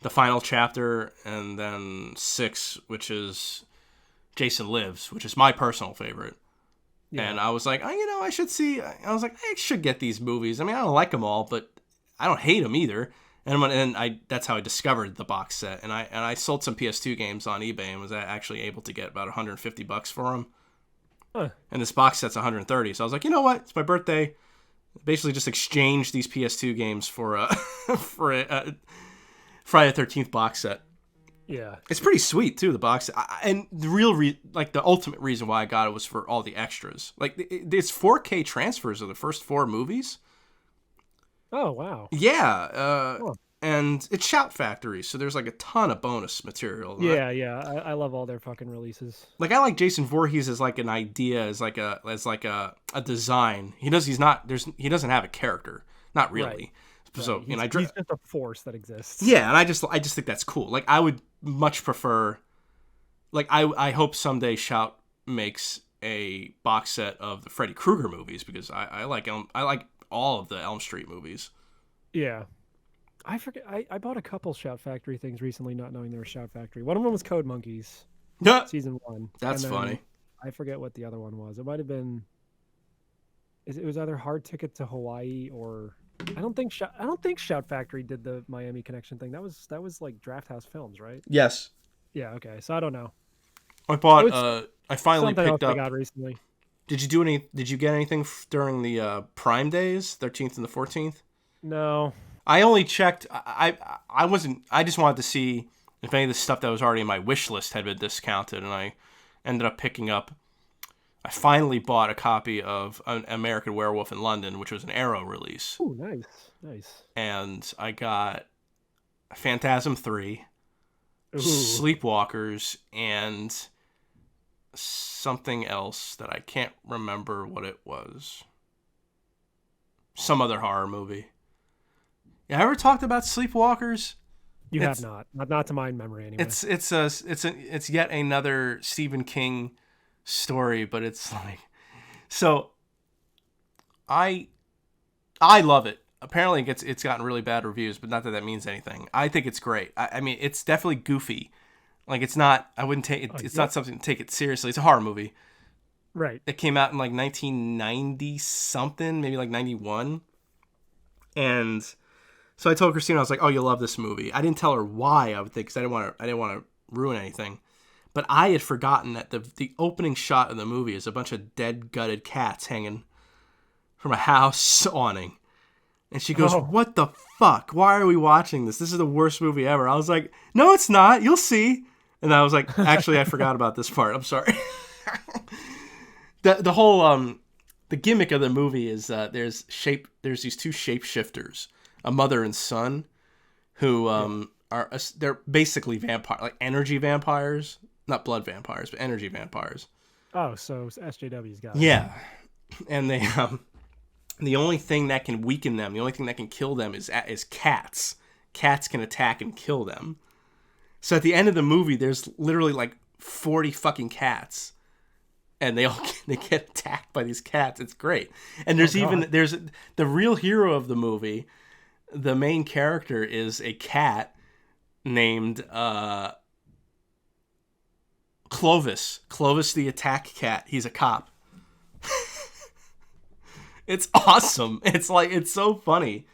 the final chapter, and then 6, which is Jason Lives, which is my personal favorite. Yeah. And I was like, I should see. I was like, I should get these movies. I mean, I don't like them all, but I don't hate them either. And that's how I discovered the box set. And I sold some PS2 games on eBay and was actually able to get about $150 for them. Huh. And this box set's $130. So I was like, you know what? It's my birthday. Basically, just exchange these PS2 games for a Friday the 13th box set. Yeah, it's pretty sweet too. The box, and the real the ultimate reason why I got it was for all the extras. Like it's 4K transfers of the first 4 movies. Oh wow! Yeah, and it's Shout Factory, so there's like a ton of bonus material. Yeah, I love all their fucking releases. Like I like Jason Voorhees as like an idea, as like a design. He doesn't have a character, not really. Right. So he's just a force that exists. Yeah, and I just think that's cool. Like I would much prefer, like I hope someday Shout makes a box set of the Freddy Krueger movies because I like all of the Elm Street movies. Yeah, I forget. I bought a couple Shout Factory things recently, not knowing they were Shout Factory. One of them was Code Monkeys, season 1. That's funny. I forget what the other one was. It might have been. It was either Hard Ticket to Hawaii or. I don't think Shout Factory did the Miami Connection thing. That was like Draft House Films, right? Yes. Yeah. Okay. So I don't know. I bought. I finally picked up. I got recently. Did you get anything during the Prime days, 13th and the 14th? No. I only checked. I wasn't. I just wanted to see if any of the stuff that was already in my wish list had been discounted, and I ended up picking up. I finally bought a copy of An American Werewolf in London, which was an Arrow release. Oh, nice. And I got Phantasm 3, Sleepwalkers, and something else that I can't remember what it was. Some other horror movie. You ever talked about Sleepwalkers? You have not. Not to my memory anyway. It's yet another Stephen King story, but it's like, so I love it. Apparently it's gotten really bad reviews, but not that means anything. I think it's great. I mean, it's definitely goofy, Like it's not. I wouldn't take it. It's not something to take it seriously. It's a horror movie. Right. It came out in like 1990 something, maybe like 91. And so I told Christina, I was like, "Oh, you'll love this movie." I didn't tell her why I would think, because I didn't want to ruin anything. But I had forgotten that the opening shot of the movie is a bunch of dead, gutted cats hanging from a house awning. And she goes, "What the fuck? Why are we watching this? This is the worst movie ever." I was like, "No, it's not. You'll see." And I was like, "Actually, I forgot about this part. I'm sorry." The whole the gimmick of the movie is there's these two shapeshifters, a mother and son, who they're basically like energy vampires, not blood vampires, but energy vampires. Oh, so SJW's got it. Yeah, and they the only thing that can weaken them, the only thing that can kill them is cats. Cats can attack and kill them. So at the end of the movie, there's literally like 40 fucking cats. And they get attacked by these cats. It's great. And there's there's the real hero of the movie. The main character is a cat named Clovis. Clovis the attack cat. He's a cop. It's awesome. It's so funny.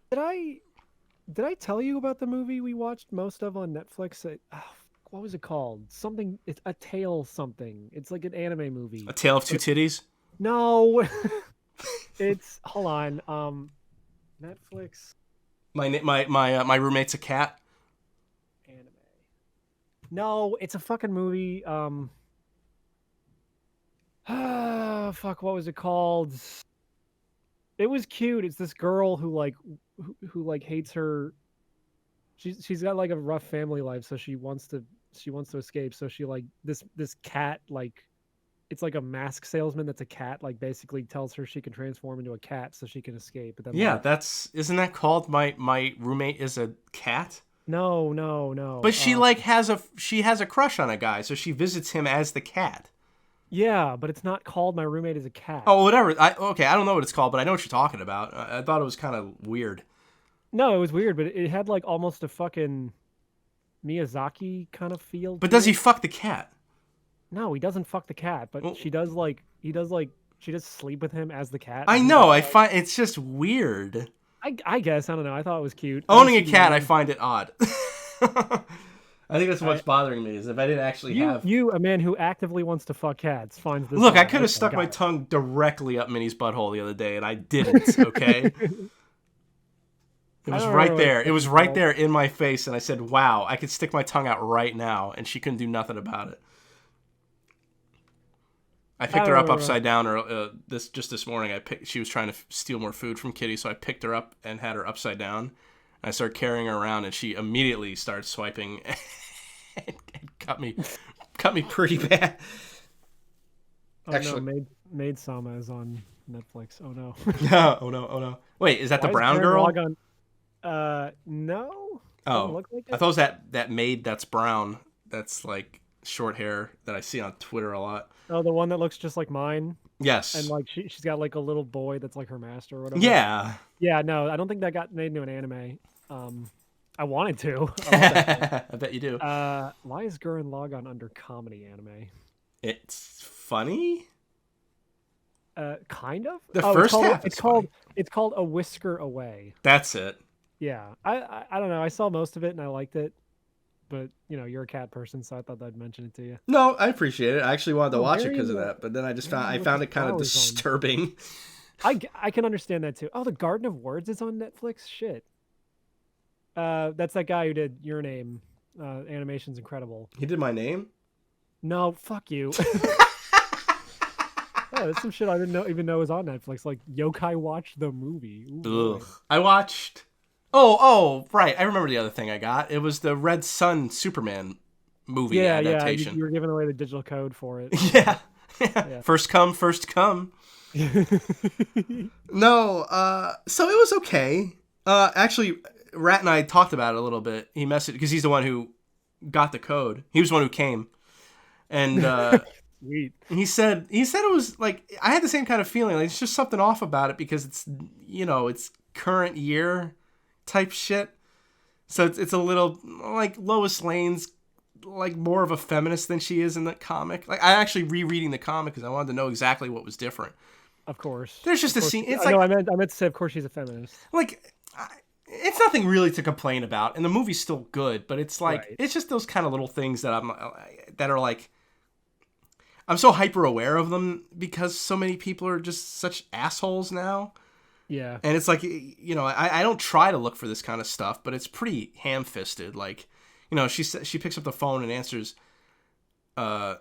Did I tell you about the movie we watched most of on Netflix? What was it called? Something. It's A Tale something. It's like an anime movie. A Tale of Two Titties? No. It's hold on. Netflix. My roommate's a cat. Anime. No, it's a fucking movie. Fuck. What was it called? It was cute. It's this girl who hates her. She's got like a rough family life, so she wants to escape. So she like this cat, like it's like a mask salesman that's a cat, like basically tells her she can transform into a cat so she can escape. But then isn't that called my roommate is a cat? No. But she has a crush on a guy, so she visits him as the cat. Yeah, but it's not called My Roommate is a Cat. Oh, whatever. I don't know what it's called, but I know what you're talking about. I thought it was kind of weird. No, it was weird, but it had like almost a fucking Miyazaki kind of feel. But does he fuck the cat? No, he doesn't fuck the cat, but she does she does sleep with him as the cat. I know. I find it's just weird. I guess, I don't know. I thought it was cute. Owning a cat, I find it odd. I think that's what's bothering me, is if I didn't actually have... You, a man who actively wants to fuck cats, finds this... Look, I could have stuck my tongue directly up Minnie's butthole the other day, and I didn't, okay? It was right there. It was right there in my face, and I said, wow, I could stick my tongue out right now, and she couldn't do nothing about it. I picked her up upside down, or this morning. She was trying to steal more food from Kitty, so I picked her up and had her upside down. I started carrying her around, and she immediately started swiping and cut me pretty bad. Oh, actually, no, Maid Sama is on Netflix. Oh no. Oh no. Wait, is that the brown girl? No. Oh, look like I thought it was that maid that's brown. That's like short hair that I see on Twitter a lot. Oh, the one that looks just like mine. Yes. And like she's got like a little boy that's like her master or whatever. Yeah. Yeah. No, I don't think that got made into an anime. I wanted to. I bet you do. Why is Gurren Lagann under comedy anime? It's funny. Kind of. The first half. It's called A Whisker Away. That's it. Yeah. I don't know. I saw most of it and I liked it, but you're a cat person, so I thought I'd mention it to you. No, I appreciate it. I actually wanted to watch it because of that, but then I found it kind of disturbing. I can understand that too. Oh, the Garden of Words is on Netflix. Shit. That's that guy who did Your Name. Animation's incredible. He did My Name? No, fuck you. Yeah, there's some shit I didn't even know was on Netflix, like Yokai Watch the movie. Ooh, ugh. I watched... Oh, right. I remember the other thing I got. It was the Red Sun Superman movie adaptation. Yeah, you were giving away the digital code for it. Yeah. First come, first come. No, so it was okay. Actually, Rat and I talked about it a little bit. He messaged, because he's the one who got the code. He was the one who came. And Sweet. he said it was like, I had the same kind of feeling. Like, it's just something off about it because it's, it's current year type shit. So it's a little like Lois Lane's like more of a feminist than she is in the comic. Like, I actually rereading the comic because I wanted to know exactly what was different. Of course. There's just Of a course scene. she- It's no, like, I meant to say, of course, she's a feminist. like, it's nothing really to complain about, and the movie's still good. But it's like, Right. it's just those kind of little things that that are like, I'm so hyper aware of them because so many people are just such assholes now. Yeah. And it's like, you know, I don't try to look for this kind of stuff, but it's pretty ham-fisted. Like, you know, she picks up the phone and answers the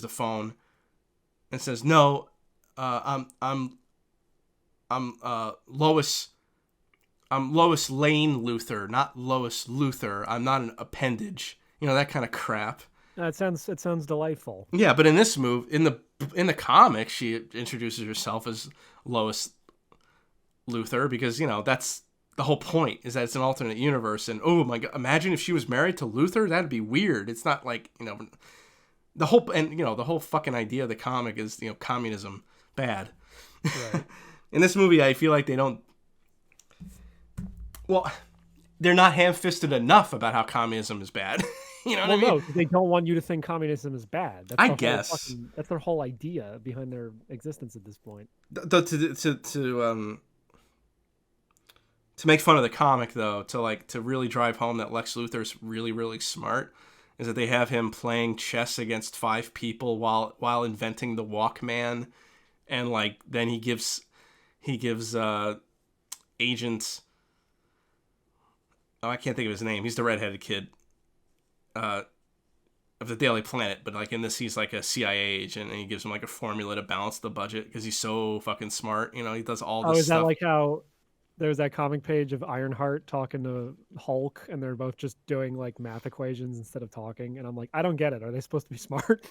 phone and says, "No, I'm Lois. I'm Lois Lane Luthor, not Lois Luthor. I'm not an appendage." You know, that kind of crap. It sounds delightful. Yeah, but in this in the comic, she introduces herself as Lois Luthor because, you know, that's the whole point, is that it's an alternate universe. And oh my god, imagine if she was married to Luthor. That'd be weird. It's not like, you know, the whole fucking idea of the comic is, you know, communism bad. Right. In this movie, I feel like they're not ham-fisted enough about how communism is bad. You know what I mean? No, they don't want you to think communism is bad. That's I the guess that's their whole idea behind their existence at this point. To make fun of the comic, though, to really drive home that Lex Luthor's really, really smart, is that they have him playing chess against 5 people while inventing the Walkman, and like then he gives agent, I can't think of his name. He's the redheaded kid of the Daily Planet, but like in this, he's like a CIA agent, and he gives him like a formula to balance the budget because he's so fucking smart. You know, he does all this Is stuff. that like how there's that comic page of Ironheart talking to Hulk, and they're both just doing like math equations instead of talking? And I'm like, I don't get it. Are they supposed to be smart?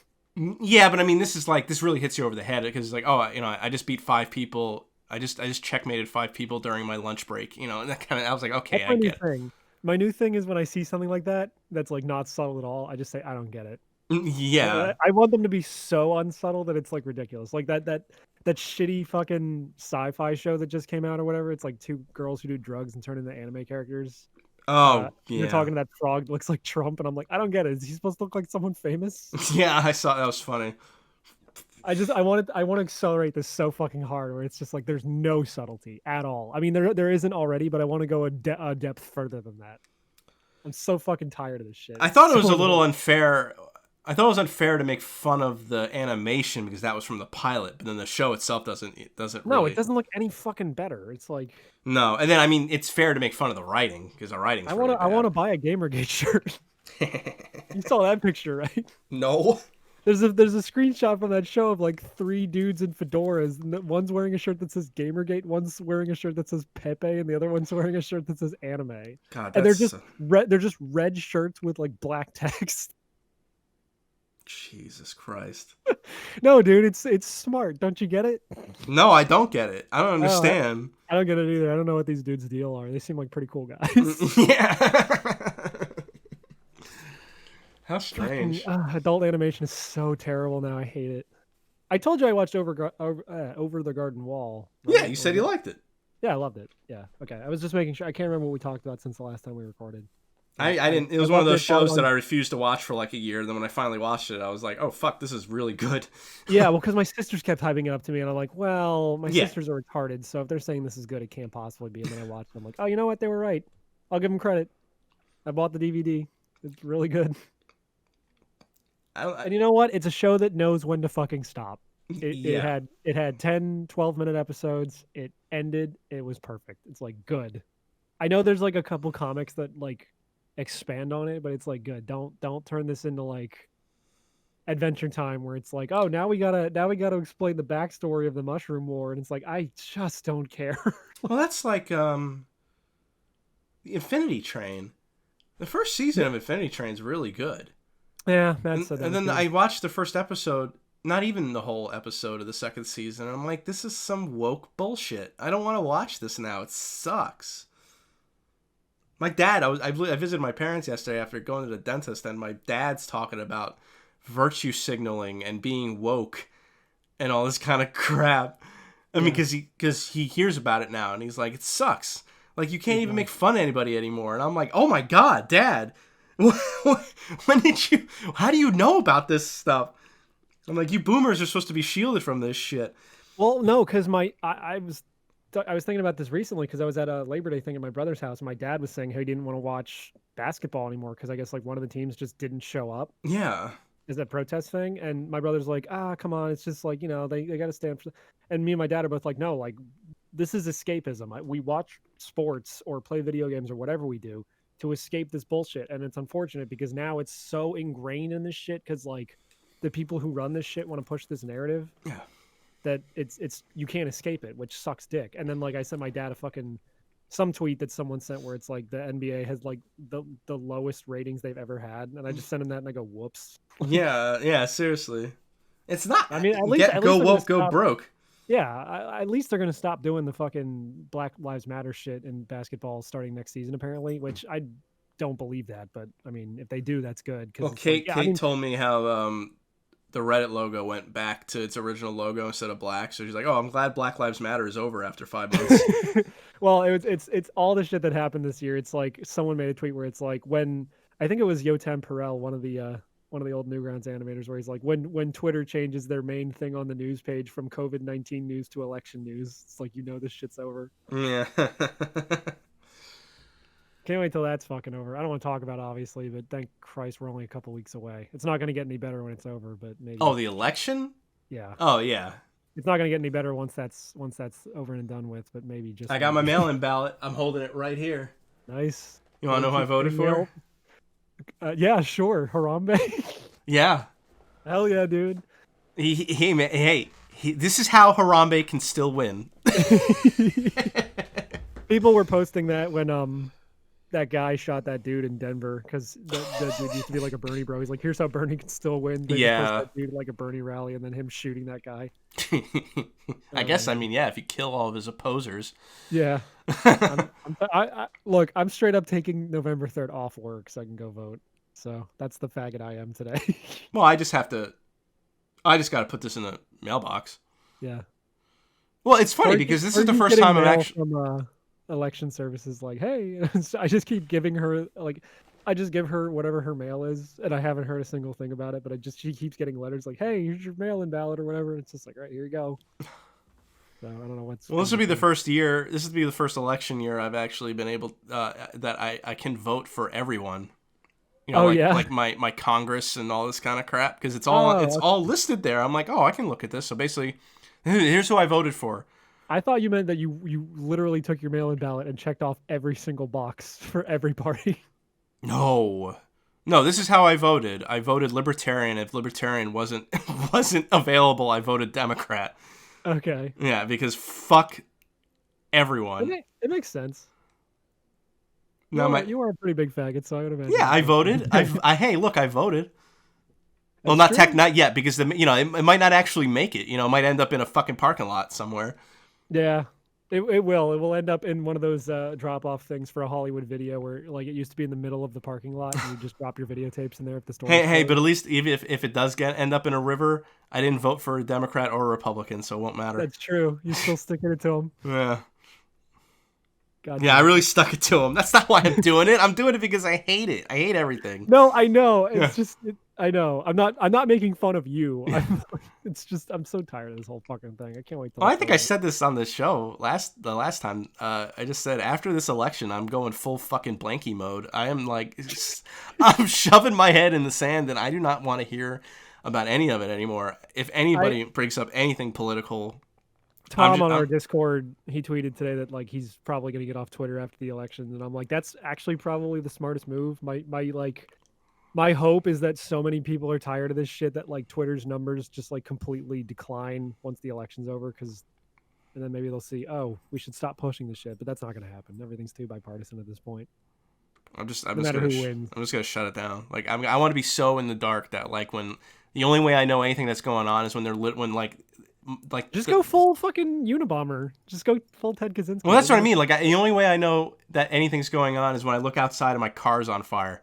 Yeah, but I mean, this really hits you over the head because it's like, oh, you know, I just beat 5 people. I just checkmated 5 people during my lunch break. You know, and that kind of, I was like, okay, That's my I new get it. thing. My new thing is when I see something like that that's like not subtle at all, I just say I don't get it. Yeah. I want them to be so unsubtle that it's like ridiculous. Like that shitty fucking sci-fi show that just came out or whatever. It's like 2 girls who do drugs and turn into anime characters. Oh, yeah. You're talking to that frog that looks like Trump, and I'm like, I don't get it. Is he supposed to look like someone famous? Yeah, I saw that was funny. I want to accelerate this so fucking hard where it's just like there's no subtlety at all. I mean, there isn't already, but I want to go a depth further than that. I'm so fucking tired of this shit. I thought it was a little unfair. I thought it was unfair to make fun of the animation because that was from the pilot, but then the show itself doesn't. No, it doesn't look any fucking better. It's like no, and then I mean it's fair to make fun of the writing because the writing's I really want to buy a Gamergate shirt. You saw that picture, right? No. There's a screenshot from that show of like 3 dudes in fedoras. And one's wearing a shirt that says Gamergate, one's wearing a shirt that says Pepe, and the other one's wearing a shirt that says Anime. God, and they're just red shirts with like black text. Jesus Christ. No, dude, it's smart. Don't you get it? No, I don't get it. I don't understand. I don't get it either. I don't know what these dudes' deal are. They seem like pretty cool guys. Yeah. How strange. Adult animation is so terrible now. I hate it. I told you I watched Over the Garden Wall. Right? Yeah, you said you liked it. Yeah, I loved it. Yeah. Okay. I was just making sure. I can't remember what we talked about since the last time we recorded. I didn't. It was one of those shows that I refused to watch for like a year. Then when I finally watched it, I was like, "Oh fuck, this is really good." Yeah, well, because my sisters kept hyping it up to me, and I'm like, "Well, my sisters are retarded, so if they're saying this is good, it can't possibly be." And then I watched it. I'm like, "Oh, you know what? They were right. I'll give them credit. I bought the DVD. It's really good." And you know what? It's a show that knows when to fucking stop. It had 10, 12-minute episodes. It ended. It was perfect. It's like good. I know there's like a couple comics that like expand on it, but it's like good. Don't turn this into like Adventure Time where it's like, oh, now we gotta explain the backstory of the Mushroom War, and it's like I just don't care. Well, that's like the Infinity Train. The first season of Infinity Train is really good. Yeah, and then I watched the first episode, not even the whole episode of the second season. And I'm like, this is some woke bullshit. I don't want to watch this now. It sucks. My dad, I visited my parents yesterday after going to the dentist, and my dad's talking about virtue signaling and being woke and all this kind of crap. I mean, because he hears about it now, and he's like, it sucks. Like, you can't even make fun of anybody anymore. And I'm like, oh my God, Dad. When did you? How do you know about this stuff? I'm like, you boomers are supposed to be shielded from this shit. Well, no, because I was thinking about this recently because I was at a Labor Day thing at my brother's house, and my dad was saying how he didn't want to watch basketball anymore because I guess like one of the teams just didn't show up. Yeah. Is that protest thing? And my brother's like, come on, it's just like they got to stand for. And me and my dad are both like, no, like this is escapism. We watch sports or play video games or whatever we do to escape this bullshit, and it's unfortunate because now it's so ingrained in this shit because like the people who run this shit want to push this narrative. Yeah. That it's you can't escape it, which sucks dick. And then like I sent my dad a fucking some tweet that someone sent where it's like the NBA has like the lowest ratings they've ever had, and I just sent him that and I go, whoops. Yeah, seriously. It's not. I mean, at least go woke, go broke. Yeah, at least they're gonna stop doing the fucking Black Lives Matter shit in basketball starting next season, apparently. Which I don't believe that, but I mean, if they do, that's good. Well, Kate told me how the Reddit logo went back to its original logo instead of black. So she's like, "Oh, I'm glad Black Lives Matter is over after 5 months." Well, it's all the shit that happened this year. It's like someone made a tweet where it's like when I think it was Yotam Perel, one of the old Newgrounds animators, where he's like, when Twitter changes their main thing on the news page from COVID-19 news to election news, it's like this shit's over. Yeah. Can't wait till that's fucking over. I don't want to talk about it, obviously, but thank Christ we're only a couple weeks away. It's not going to get any better when it's over, but maybe. Oh, the election? Yeah. Oh, yeah. It's not going to get any better once that's over and done with, but maybe just. I got my mail-in ballot. I'm holding it right here. Nice. You want to know who I voted for? Yeah, sure. Harambe. Yeah. Hell yeah, dude. This is how Harambe can still win. People were posting that when that guy shot that dude in Denver because that dude used to be like a Bernie bro. He's like, here's how Bernie can still win. They just post that dude like a Bernie rally and then him shooting that guy. I guess, I mean, yeah, if you kill all of his opposers. Yeah. Look, I'm straight up taking November 3rd off work so I can go vote. So that's the faggot I am today. Well, I just got to put this in the mailbox. Yeah. Well, it's funny because this is the first time I'm actually from election services like, hey, I just keep giving her I just give her whatever her mail is, and I haven't heard a single thing about it, but she keeps getting letters like, hey, here's your mail-in ballot or whatever. It's just like, right, here you go. So I don't know what's. Well, this will be the first year. This will be the first election year I've actually been able that I can vote for everyone. Like my Congress and all this kind of crap because it's all listed there. I'm like, oh, I can look at this. So basically, here's who I voted for. I thought you meant that you literally took your mail-in ballot and checked off every single box for every party. No, this is how I voted. I voted Libertarian. If Libertarian wasn't available, I voted Democrat. Okay. Yeah, because fuck everyone. It makes sense. No, you are a pretty big faggot, so I would imagine. Yeah, I voted. Hey, look, I voted. Well, not yet, because it might not actually make it. It might end up in a fucking parking lot somewhere. Yeah, it will. It will end up in one of those drop-off things for a Hollywood video where, like, it used to be in the middle of the parking lot, and you just drop your videotapes in there if the store. Hey, but at least even if it does end up in a river, I didn't vote for a Democrat or a Republican, so it won't matter. That's true. You still sticking it to them. Yeah. God yeah, I really stuck it to him. That's not why I'm doing it. I'm doing it because I hate it. I hate everything. No, I know. It's just, I know. I'm not making fun of you. It's just, I'm so tired of this whole fucking thing. I can't wait. I think I said this on the show the last time. I just said after this election, I'm going full fucking blankie mode. I am like, I'm shoving my head in the sand, and I do not want to hear about any of it anymore. If anybody brings up anything political. Tom on our Discord, he tweeted today that like he's probably going to get off Twitter after the election, and I'm like, that's actually probably the smartest move. My hope is that so many people are tired of this shit that like Twitter's numbers just like completely decline once the election's over, and then maybe they'll see, oh, we should stop pushing this shit, but that's not going to happen. Everything's too bipartisan at this point. I'm just gonna shut it down. Like I want to be so in the dark that like when the only way I know anything that's going on is when they're just go full fucking Unabomber. Just go full Ted Kaczynski. Well, that's what I mean. Like the only way I know that anything's going on is when I look outside and my car's on fire.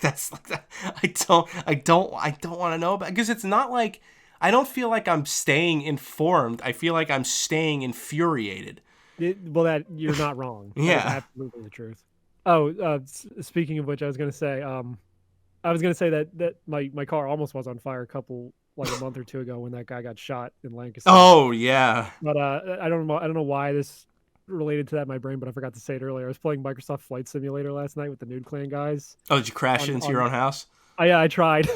That's like that. I don't want to know about, because it's not like I don't feel like I'm staying informed. I feel like I'm staying infuriated. That you're not wrong. Yeah, that's absolutely the truth. Oh, speaking of which, I was gonna say that my car almost was on fire a month or two ago when that guy got shot in Lancaster. Oh yeah. But I don't know why this related to that in my brain, but I forgot to say it earlier. I was playing Microsoft Flight Simulator last night with the Nude Clan guys. Oh, did you crash into your On own house? Oh yeah, I tried.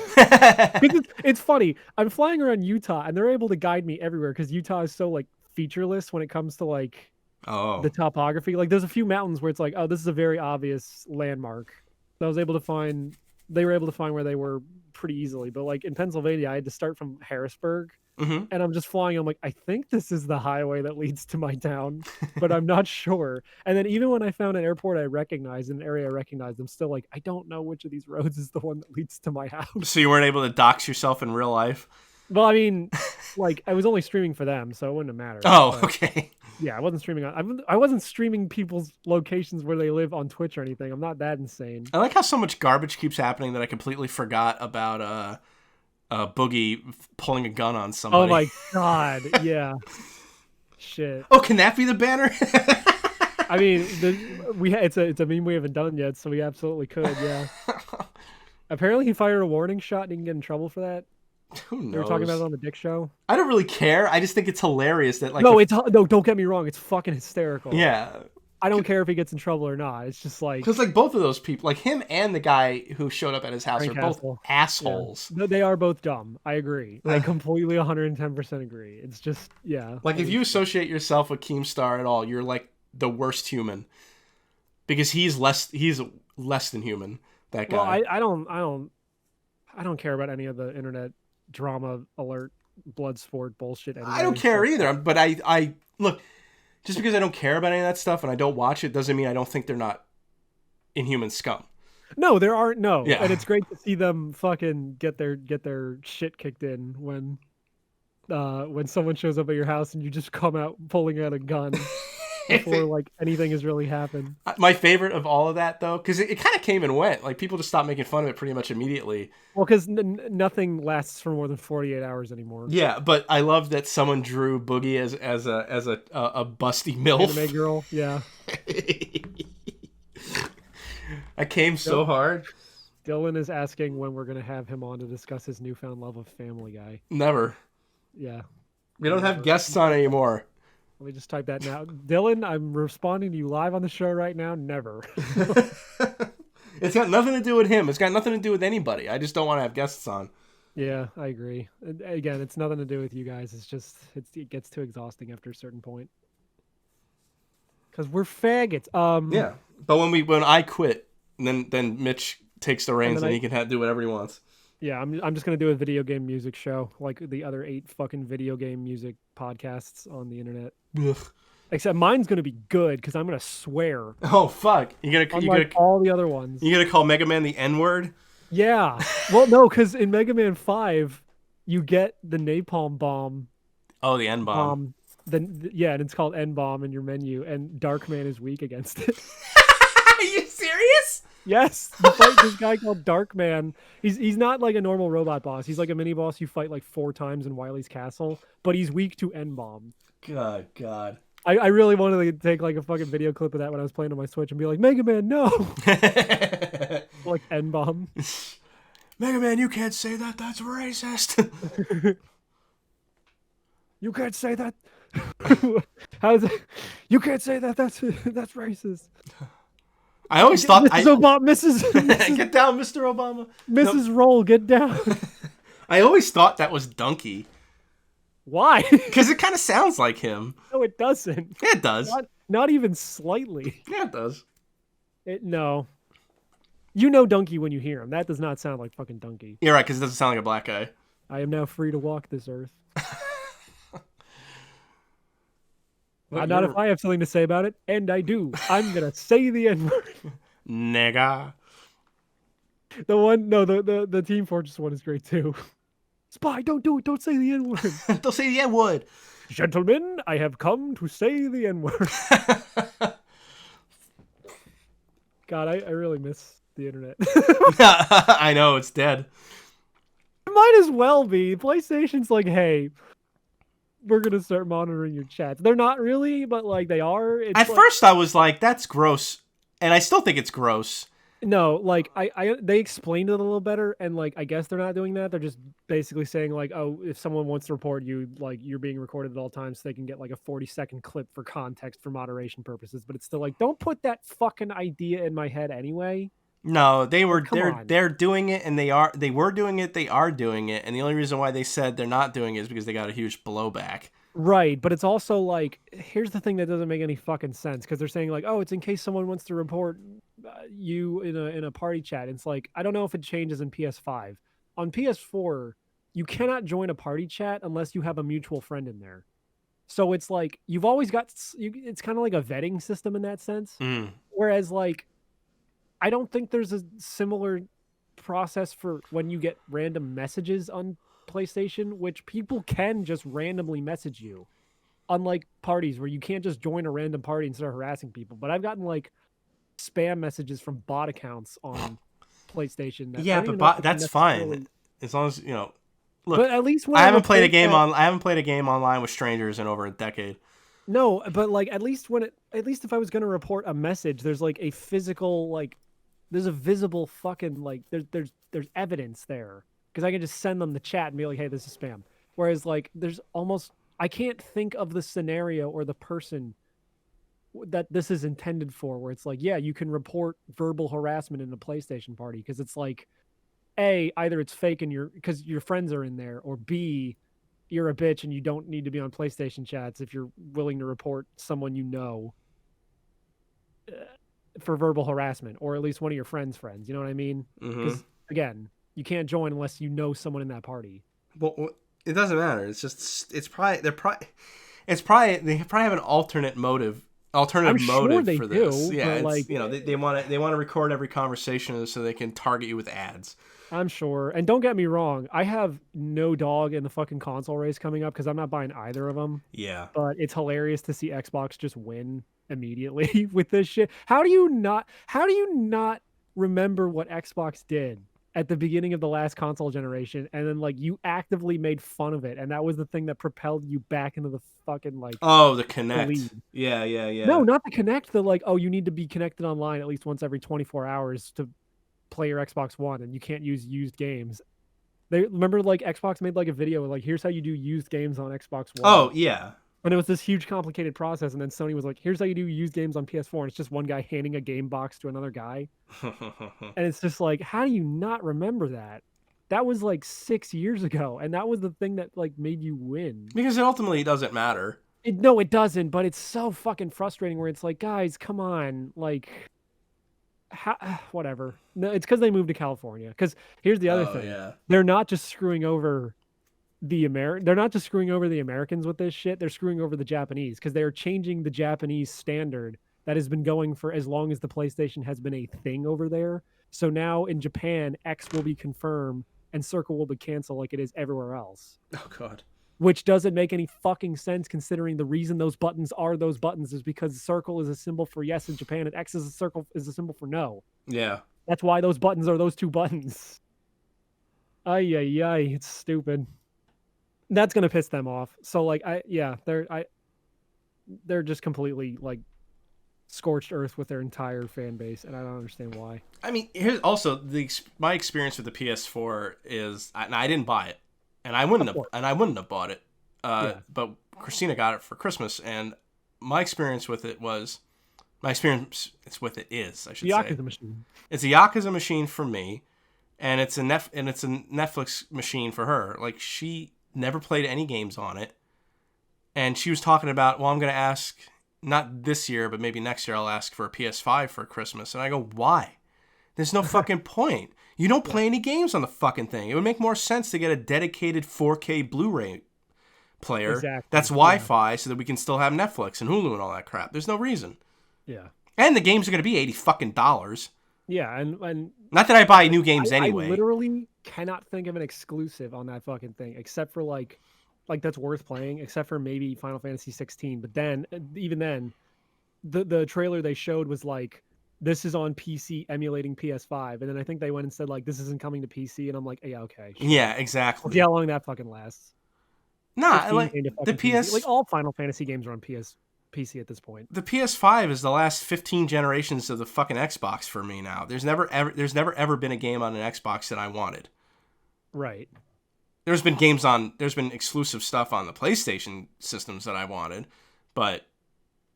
It's funny. I'm flying around Utah, and they're able to guide me everywhere because Utah is so like featureless when it comes to like Oh. the topography. Like there's a few mountains where it's like, oh, this is a very obvious landmark. So I was able to find they were able to find where they were pretty easily. But like in Pennsylvania, I had to start from Harrisburg, Mm-hmm. and I'm just flying. I'm like, I think this is the highway that leads to my town, but I'm not sure. And then even when I found an airport I recognized, an area I recognized, I'm still like, I don't know which of these roads is the one that leads to my house. So you weren't able to dox yourself in real life? Well, I mean, like I was only streaming for them, so it wouldn't have mattered. Oh, But okay. yeah, I wasn't streaming I wasn't streaming people's locations where they live on Twitch or anything. I'm not that insane. I like how so much garbage keeps happening that I completely forgot about Boogie pulling a gun on somebody. Oh my god, yeah. Shit. Oh, can that be the banner? I mean, it's a meme we haven't done yet, so we absolutely could, yeah. Apparently he fired a warning shot and he can get in trouble for that. Who knows? They were talking about it on the Dick Show. I don't really care. I just think it's hilarious that like No, no, don't get me wrong, it's fucking hysterical. yeah. I don't care if he gets in trouble or not. It's just like Because like both of those people, like him and the guy who showed up at his house, Frank are both Castle. assholes. Yeah. They are both dumb. I agree. I completely 110% agree. It's just yeah. Like if you associate yourself with Keemstar at all, you're like the worst human. Because he's less than human, that guy. Well, I don't care about any of the internet drama alert blood sport bullshit anyway. I don't care either, but I look, just because I don't care about any of that stuff and I don't watch it doesn't mean I don't think they're not inhuman scum. No, there aren't. No, Yeah. And it's great to see them fucking get their shit kicked in when someone shows up at your house and you just come out pulling out a gun before like anything has really happened. My favorite of all of that though, because it kind of came and went. Like people just stopped making fun of it pretty much immediately. Well, because nothing lasts for more than 48 hours anymore. Yeah, but I love that someone drew Boogie as a busty MILF. Anime girl, yeah. I came so hard. Dylan is asking when we're gonna have him on to discuss his newfound love of Family Guy. Never. Yeah. We don't have guests on anymore. Let me just type that now. Dylan, I'm responding to you live on the show right now. Never. It's got nothing to do with him. It's got nothing to do with anybody. I just don't want to have guests on. Yeah, I agree. Again, it's nothing to do with you guys. It's just it gets too exhausting after a certain point. Because we're faggots. Yeah, but when I quit, then Mitch takes the reins and he can do whatever he wants. Yeah, I'm just gonna do a video game music show like the other 8 fucking video game music podcasts on the internet. Ugh. Except mine's gonna be good because I'm gonna swear. Oh fuck! You gotta all the other ones. You gotta call Mega Man the N-word. Yeah. Well, no, because in Mega Man 5, you get the napalm bomb. Oh, the N bomb. Yeah, and it's called N bomb in your menu, and Darkman is weak against it. Are you serious? Yes, you fight this guy called Darkman. He's not like a normal robot boss. He's like a mini boss you fight like 4 times in Wily's castle, but he's weak to N bomb. God. I really wanted to take like a fucking video clip of that when I was playing on my Switch and be like, Mega Man, no! Like N bomb. Mega Man, you can't say that. That's racist. You can't say that. How's it? You can't say that. That's racist. I always thought Mrs. Get down, Mr. Obama. Mrs. Roll, get down. I always thought that was Donkey. Why? Because it kind of sounds like him. No, it doesn't. Yeah, it does. Not even slightly. Yeah, it does. No. You know Donkey when you hear him. That does not sound like fucking Donkey. You're right, because it doesn't sound like a black guy. I am now free to walk this earth. Not if I have something to say about it, and I do. I'm gonna say the N-word. Nigga. The Team Fortress one is great too. Spy, don't do it. Don't say the N-word. Don't say the N-word. Gentlemen, I have come to say the N-word. God, I really miss the internet. I know, it's dead. It might as well be. PlayStation's like, hey, we're going to start monitoring your chats. They're not really, but like they are. At first I was like, that's gross and I still think it's gross. No, like they explained it a little better, and like I guess they're not doing that. They're just basically saying like, oh, if someone wants to report you, like you're being recorded at all times, so they can get like a 40-second clip for context for moderation purposes. But it's still like, don't put that fucking idea in my head anyway. No, Like, come on. they're doing it, and they were doing it, they are doing it, and the only reason why they said they're not doing it is because they got a huge blowback. Right, but it's also like, here's the thing that doesn't make any fucking sense because they're saying like, oh, it's in case someone wants to report you in a party chat. It's like, I don't know if it changes in PS5. On PS4, you cannot join a party chat unless you have a mutual friend in there. So it's like you've always got it's kind of like a vetting system in that sense. Mm. Whereas like I don't think there's a similar process for when you get random messages on PlayStation, which people can just randomly message you. Unlike parties where you can't just join a random party and start harassing people. But I've gotten like spam messages from bot accounts on PlayStation. Yeah, but that's fine as long as Look, but at least I haven't played a game I haven't played a game online with strangers in over a decade. No, but like at least if I was gonna report a message, there's like a physical there's a visible fucking like there's evidence there because I can just send them the chat and be like, hey, this is spam. Whereas like there's almost I can't think of the scenario or the person that this is intended for where it's like, yeah, you can report verbal harassment in a PlayStation party because it's like, A, either it's fake and because your friends are in there, or B, you're a bitch and you don't need to be on PlayStation chats if you're willing to report someone you know for verbal harassment, or at least one of your friends' friends. You know what I mean? Because again, you can't join unless you know someone in that party. Well, it doesn't matter. It's just they probably have an alternative motive for this. Yeah, it's, like they want to record every conversation so they can target you with ads. I'm sure. And don't get me wrong, I have no dog in the fucking console race coming up because I'm not buying either of them. Yeah. But it's hilarious to see Xbox just win immediately with this shit. How do you not remember what Xbox did at the beginning of the last console generation, and then like you actively made fun of it, and that was the thing that propelled you back into the fucking like the Kinect. Yeah. No, not the Kinect. The like, oh, you need to be connected online at least once every 24 hours to play your Xbox One, and you can't use used games. They remember like Xbox made like a video like, here's how you do used games on Xbox One. Oh yeah. And it was this huge complicated process, and then Sony was like, here's how you do used games on PS4, and it's just one guy handing a game box to another guy. And it's just like, how do you not remember that? That was like 6 years ago, and that was the thing that like made you win. Because it ultimately doesn't matter. No, it doesn't, but it's so fucking frustrating where it's like, guys, come on, like whatever. No, it's because they moved to California. Because here's the other thing. Yeah. They're not just screwing over they're not just screwing over the Americans with this shit. They're screwing over the Japanese because they're changing the Japanese standard that has been going for as long as the PlayStation has been a thing over there. So now in Japan, X will be confirmed and Circle will be canceled like it is everywhere else. Oh god. Which doesn't make any fucking sense considering the reason those buttons are those buttons is because circle is a symbol for yes in Japan and X is a symbol for no. Yeah. That's why those buttons are those two buttons. Ay, it's stupid. That's gonna piss them off. So like they're just completely like scorched earth with their entire fan base, and I don't understand why. I mean, here's also my experience with the PS4 is, and I didn't buy it, and I wouldn't have bought it. But Christina got it for Christmas, and my experience with it is, I should say, Yakuza machine. It's a Yakuza machine for me, and it's a Netflix machine for her. Like, she never played any games on it, and she was talking about, well, I'm going to ask, not this year, but maybe next year I'll ask for a PS5 for Christmas. And I go, why? There's no fucking point. You don't play any games on the fucking thing. It would make more sense to get a dedicated 4K Blu-ray player. Exactly. That's Wi-Fi, so that we can still have Netflix and Hulu and all that crap. There's no reason. Yeah. And the games are going to be $80 fucking dollars. Yeah, and not that I buy new games anyway. I literally cannot think of an exclusive on that fucking thing, except for like that's worth playing, except for maybe Final Fantasy 16. But then, even then, the trailer they showed was like, this is on PC emulating PS5, and then I think they went and said like, this isn't coming to PC, and I'm like, yeah, okay. Sure. Yeah, exactly. See how long that fucking lasts. Nah, like the PS, like all Final Fantasy games are on PS PC at this point. The PS5 is the last 15 generations of the fucking Xbox for me now. There's never ever been a game on an Xbox that I wanted. Right. There's been exclusive stuff on the PlayStation systems that I wanted, but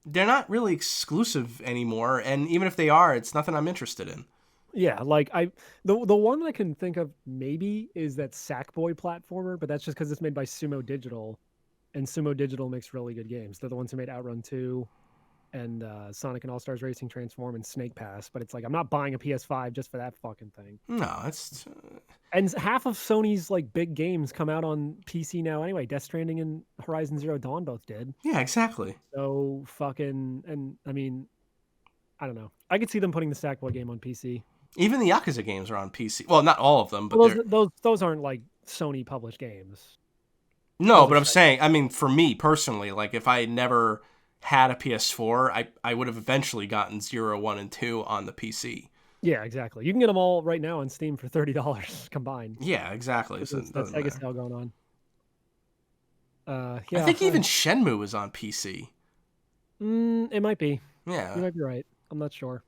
they're not really exclusive anymore. And even if they are, it's nothing I'm interested in. Yeah, like the one I can think of maybe is that Sackboy platformer, but that's just because it's made by Sumo Digital, and Sumo Digital makes really good games. They're the ones who made Outrun 2 and Sonic and All Stars Racing Transform and Snake Pass. But it's like I'm not buying a PS5 just for that fucking thing. No, it's And half of Sony's like big games come out on PC now anyway. Death Stranding and Horizon Zero Dawn both did. yeah, exactly. So fucking, and I mean, I don't know. I could see them putting the Sackboy game on PC. Even the Yakuza games are on PC. Well, not all of them, but Well, those aren't like Sony published games. no. But I'm saying, I mean, for me personally, like if I had never had a PS4, I would have eventually gotten 0, 1, and 2 on the PC. Yeah, exactly. You can get them all right now on Steam for $30 combined. Yeah, exactly. So That's Sega sale going on. Yeah, I think even Shenmue is on PC. It might be. Yeah, You might be right. I'm not sure.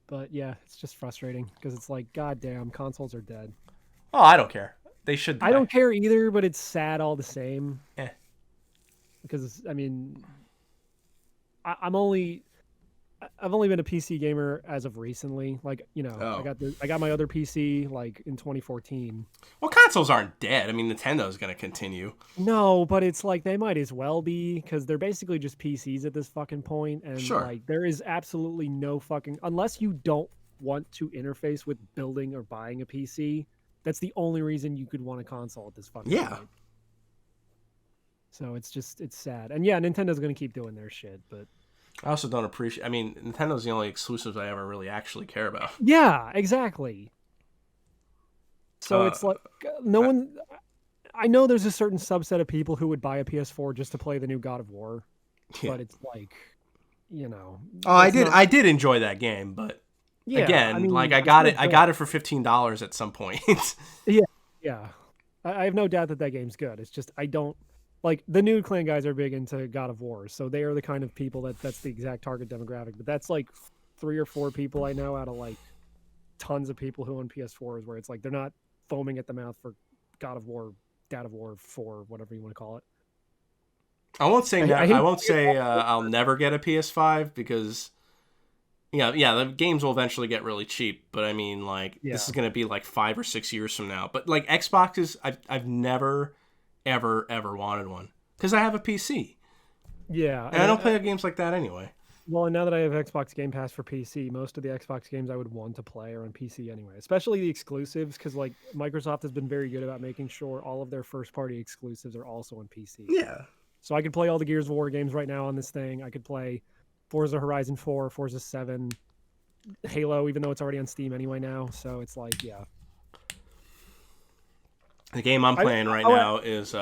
But yeah, it's just frustrating because it's like, goddamn, consoles are dead. Oh, I don't care. They should. I don't care either, but it's sad all the same. Yeah. Because I mean, I've only been a PC gamer as of recently. Like, you know, I got my other PC like in 2014. Well, consoles aren't dead. I mean, Nintendo's going to continue. No, but it's like they might as well be because they're basically just PCs at this fucking point, and Sure. like there is absolutely no fucking unless you don't want to interface with building or buying a PC. That's the only reason you could want a console at this fucking point. So it's sad, and yeah, Nintendo's going to keep doing their shit, but. I also don't appreciate. I mean, Nintendo's the only exclusives I ever really actually care about. Yeah, exactly. So it's like no one. I know there's a certain subset of people who would buy a PS4 just to play the new God of War, but it's like, you know. Oh, I did enjoy that game, but yeah, again, I mean, like I got it for $15 at some point. Yeah. I have no doubt that game's good. It's just I don't. Like, the Nude Clan guys are big into God of War, so they are the kind of people that's the exact target demographic. But that's like 3 or 4 people I know out of like tons of people who own PS4s, where it's like they're not foaming at the mouth for God of War, Dad of War 4, whatever you want to call it. I won't say I'll never get a PS5 because yeah, the games will eventually get really cheap. But I mean, like this is gonna be like 5 or 6 years from now. But like Xboxes, I've never ever wanted one because I have a PC. Yeah, and I don't play games like that anyway. Well, and now that I have Xbox Game Pass for PC, most of the Xbox games I would want to play are on PC anyway, especially the exclusives, because like Microsoft has been very good about making sure all of their first-party exclusives are also on PC. Yeah. So I could play all the Gears of War games right now on this thing. I could play Forza Horizon 4, Forza 7, Halo, even though it's already on Steam anyway now. So it's like, yeah. The game I'm playing right now is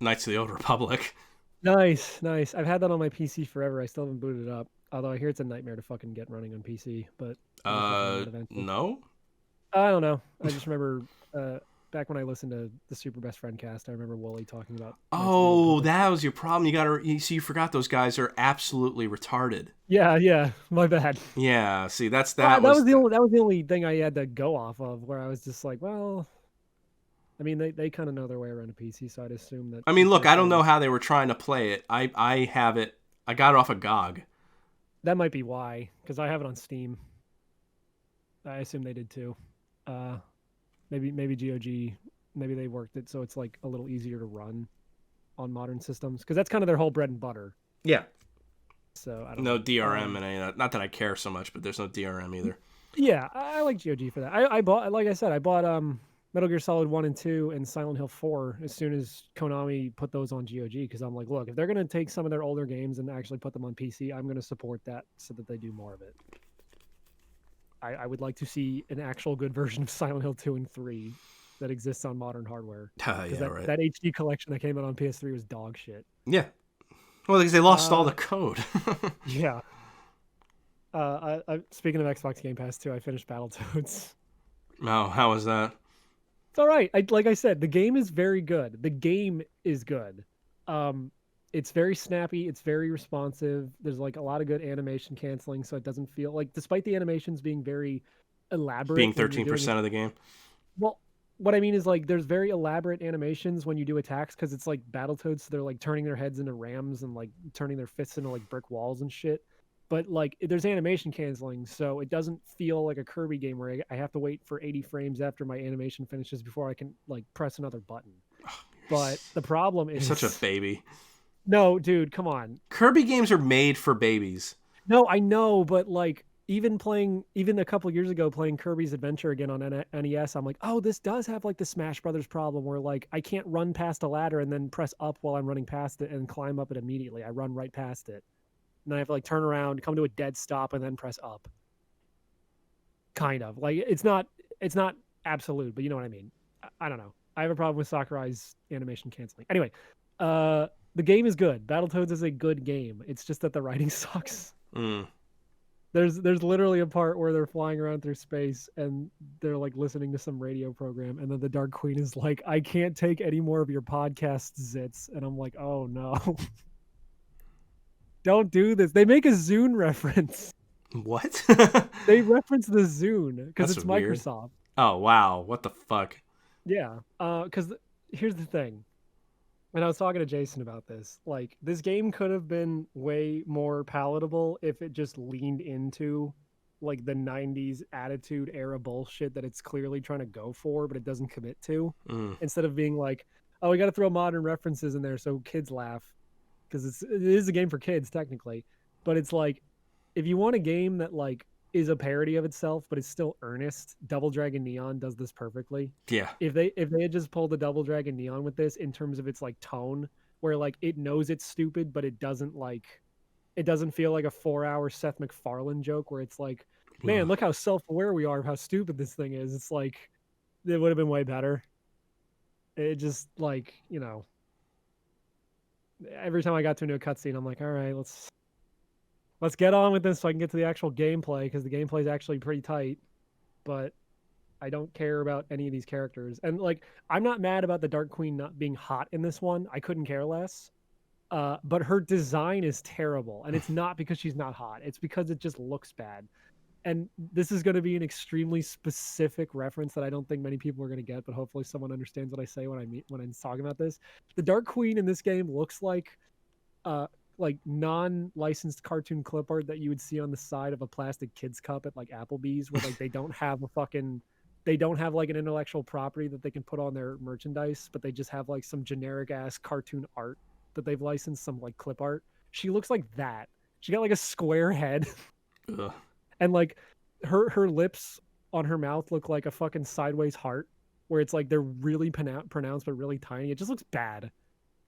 Knights of the Old Republic. Nice. I've had that on my PC forever. I still haven't booted it up. Although I hear it's a nightmare to fucking get running on PC. But no. I don't know. I just remember back when I listened to the Super Best Friend cast, I remember Wooly talking about. Oh, that was your problem. You forgot those guys are absolutely retarded. Yeah. My bad. Yeah. See, that was the only thing I had to go off of, where I was just like, well. I mean, they kind of know their way around a PC, so I'd assume that. I mean, look, I don't know how they were trying to play it. I have it. I got it off of GOG. That might be why, because I have it on Steam. I assume they did too. Maybe GOG. Maybe they worked it so it's like a little easier to run on modern systems, because that's kind of their whole bread and butter. Yeah. So I don't know. DRM and any of that. Not that I care so much, but there's no DRM either. Yeah, I like GOG for that. I bought, like I said, Metal Gear Solid 1 and 2 and Silent Hill 4 as soon as Konami put those on GOG, because I'm like, look, if they're going to take some of their older games and actually put them on PC, I'm going to support that so that they do more of it. I would like to see an actual good version of Silent Hill 2 and 3 that exists on modern hardware. Right. That HD collection that came out on PS3 was dog shit. Yeah. Well, because they lost all the code. Yeah. Speaking of Xbox Game Pass 2, I finished Battletoads. Oh, how was that? It's all right. Like I said, the game is very good. The game is good. It's very snappy. It's very responsive. There's like a lot of good animation canceling, so it doesn't feel like, despite the animations being very Being elaborate when you're doing it. 13% of the game. Well, what I mean is like there's very elaborate animations when you do attacks because it's like Battletoads, so they're like turning their heads into rams and like turning their fists into like brick walls and shit. But like there's animation canceling, so it doesn't feel like a Kirby game where I have to wait for 80 frames after my animation finishes before I can like press another button. But the problem You're is such a baby. No, dude, come on. Kirby games are made for babies. No, I know, but like even a couple years ago playing Kirby's Adventure again on NES, I'm like, oh, this does have like the Smash Brothers problem where like I can't run past a ladder and then press up while I'm running past it and climb up it immediately. I run right past it. And then I have to like turn around, come to a dead stop, and then press up. Kind of. Like it's not absolute, but you know what I mean. I don't know. I have a problem with Sakurai's animation canceling. Anyway, the game is good. Battletoads is a good game. It's just that the writing sucks. Mm. There's literally a part where they're flying around through space and they're like listening to some radio program, and then the Dark Queen is like, "I can't take any more of your podcast zits," and I'm like, "Oh no." Don't do this. They make a Zune reference. What? They reference the Zune because That's it's weird. Microsoft. Oh, wow. What the fuck? Yeah. Because here's the thing. And I was talking to Jason about this. Like, this game could have been way more palatable if it just leaned into like the 90s attitude era bullshit that it's clearly trying to go for, but it doesn't commit to. Mm. Instead of being like, oh, we got to throw modern references in there so kids laugh. Because it is a game for kids, technically. But it's like, if you want a game that like is a parody of itself, but it's still earnest, Double Dragon Neon does this perfectly. Yeah. If they had just pulled the Double Dragon Neon with this in terms of its like tone, where like it knows it's stupid, but it doesn't feel like a 4-hour Seth MacFarlane joke where it's like, man, look how self-aware we are of how stupid this thing is. It's like it would have been way better. It just like, you know, every time I got to a new cutscene, I'm like, all right, let's get on with this so I can get to the actual gameplay, because the gameplay is actually pretty tight. But I don't care about any of these characters. And like, I'm not mad about the Dark Queen not being hot in this one. I couldn't care less. But her design is terrible, and it's not because she's not hot. It's because it just looks bad. And this is going to be an extremely specific reference that I don't think many people are going to get, but hopefully someone understands what I say when I'm talking about this. The Dark Queen in this game looks like non-licensed cartoon clip art that you would see on the side of a plastic kids cup at like Applebee's, where like they don't have like an intellectual property that they can put on their merchandise, but they just have like some generic ass cartoon art that they've licensed, some like clip art. She looks like that. She got like a square head. Ugh. And like her lips on her mouth look like a fucking sideways heart, where it's like they're really pronounced but really tiny. It just looks bad.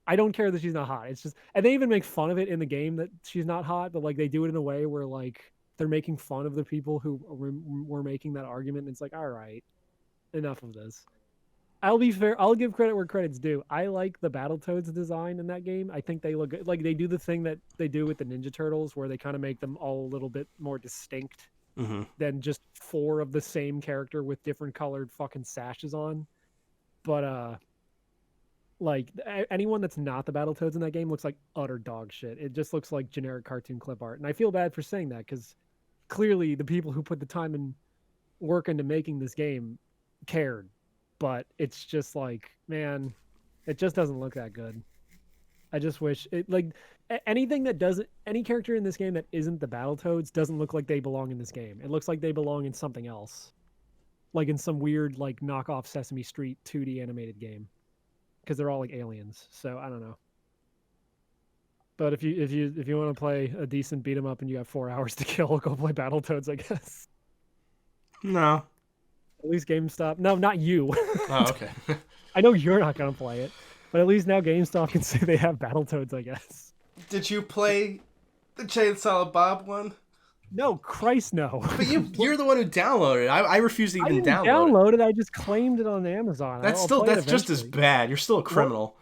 I don't care that she's not hot. It's just, and they even make fun of it in the game that she's not hot, but like they do it in a way where like they're making fun of the people who were making that argument. And it's like, all right, enough of this. I'll be fair. I'll give credit where credit's due. I like the Battletoads design in that game. I think they look good. Like they do the thing that they do with the Ninja Turtles, where they kind of make them all a little bit more distinct than just 4 of the same character with different colored fucking sashes on. But like anyone that's not the Battletoads in that game looks like utter dog shit. It just looks like generic cartoon clip art, and I feel bad for saying that because clearly the people who put the time and work into making this game cared. But it's just like, man, it just doesn't look that good. I just wish it like anything that doesn't, any character in this game that isn't the Battletoads doesn't look like they belong in this game. It looks like they belong in something else, like in some weird like knockoff Sesame Street 2D animated game, because they're all like aliens. So I don't know. But if you want to play a decent beat 'em up and you have 4 hours to kill, go play Battletoads, I guess. No. At least GameStop. No, not you. Oh, okay. I know you're not gonna play it, but at least now GameStop can say they have Battletoads, I guess. Did you play the Chainsaw Bob one? No, Christ, no. But you're the one who downloaded it. I refuse to even download it. I just claimed it on Amazon. That's just as bad. You're still a criminal.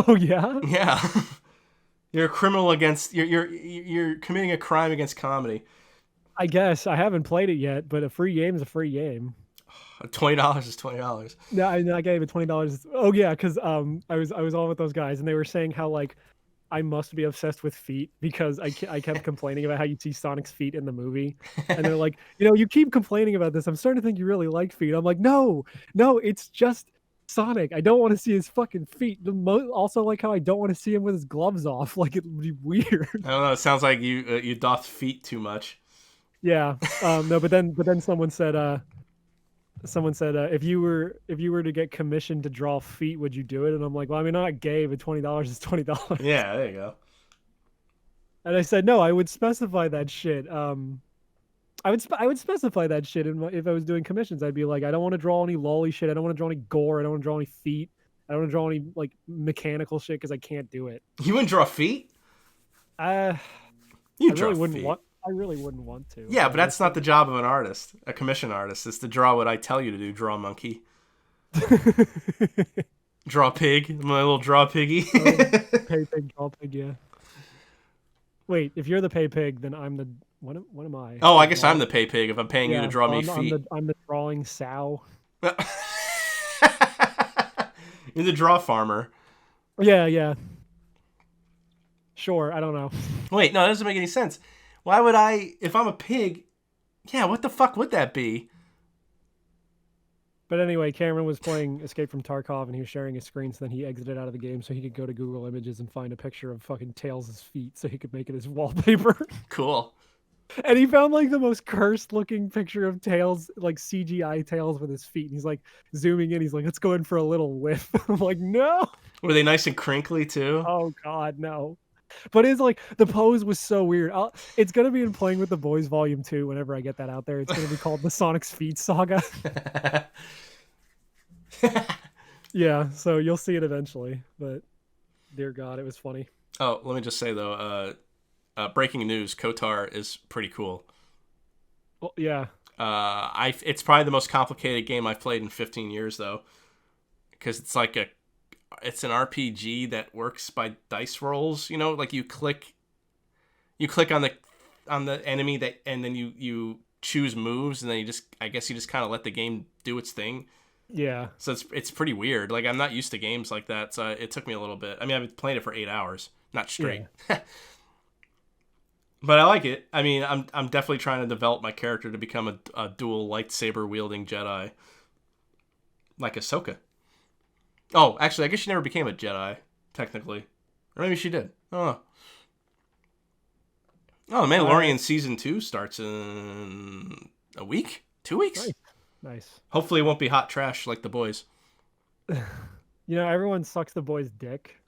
Oh yeah? Yeah. You're a criminal against you're committing a crime against comedy. I guess I haven't played it yet, but a free game is a free game. $20 is $20. No, I gave it $20. Oh yeah, because I was on with those guys and they were saying how like I must be obsessed with feet because I kept complaining about how you see Sonic's feet in the movie, and they're like, you keep complaining about this. I'm starting to think you really like feet. I'm like, no, no, it's just Sonic. I don't want to see his fucking feet. Also, like how I don't want to see him with his gloves off. Like it would be weird. I don't know. It sounds like you doth feet too much. Yeah. No, but then someone said if you were to get commissioned to draw feet, would you do it? And I'm like, well, I mean, I'm not gay, but $20 is $20. Yeah, there you go. And I said, no, I would specify that shit. I would specify that shit if I was doing commissions. I'd be like, I don't want to draw any lolly shit. I don't want to draw any gore. I don't want to draw any feet. I don't want to draw any like mechanical shit because I can't do it. You wouldn't draw feet? Uh, You I draw really wouldn't feet. want. I really wouldn't want to. Yeah, but that's not the job of an artist, a commission artist. It's to draw what I tell you to do. Draw a monkey. Draw a pig. My little draw piggy. Pay pig, draw pig. Yeah. Wait, if you're the pay pig, then I'm the what am I? Oh, I guess I'm the pay pig if I'm paying you to Yeah, draw me I'm feet. I'm the drawing sow. You're the draw farmer. Yeah, yeah. Sure, I don't know. Wait, no, that doesn't make any sense. Why would I, if I'm a pig, yeah, what the fuck would that be? But anyway, Cameron was playing Escape from Tarkov and he was sharing his screen, so then he exited out of the game so he could go to Google Images and find a picture of fucking Tails' feet so he could make it his wallpaper. Cool. And he found like the most cursed looking picture of Tails, like CGI Tails with his feet. And he's like zooming in, he's like, let's go in for a little whiff. I'm like, no. Were they nice and crinkly too? Oh god, no. But it's like the pose was so weird. It's gonna be in Playing with the Boys Volume 2 whenever I get that out there. It's gonna be called the Sonic's Feet Saga. Yeah, so you'll see it eventually. But dear God, it was funny. Oh, let me just say though, breaking news: Kotar is pretty cool. Well, yeah. It's probably the most complicated game I've played in 15 years though, because it's like it's an RPG that works by dice rolls. You know, like you click on the enemy that, and then you choose moves, and then I guess you just kind of let the game do its thing. Yeah. So it's pretty weird. Like I'm not used to games like that, so it took me a little bit. I mean, I've been playing it for 8 hours, not straight. Yeah. But I like it. I mean, I'm definitely trying to develop my character to become a dual lightsaber wielding Jedi, like Ahsoka. Oh, actually, I guess she never became a Jedi, technically. Or maybe she did. I don't know. Oh, The Mandalorian Season 2 starts in a week? 2 weeks? Nice. Hopefully it won't be hot trash like The Boys. Everyone sucks The Boys' dick.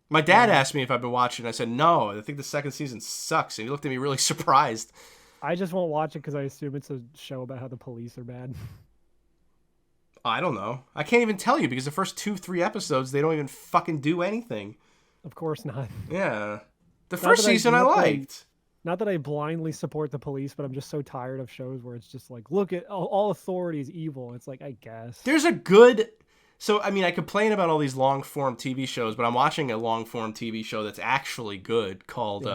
My dad asked me if I've been watching. I said, no, I think the second season sucks. And he looked at me really surprised. I just won't watch it because I assume it's a show about how the police are bad. I don't know. I can't even tell you because the first 2-3 episodes, they don't even fucking do anything. Of course not. Yeah. The first season I liked. Not that I blindly support the police, but I'm just so tired of shows where it's just like, look at all authority is evil. It's like, I guess. There's a good... So, I mean, I complain about all these long-form TV shows, but I'm watching a long-form TV show that's actually good called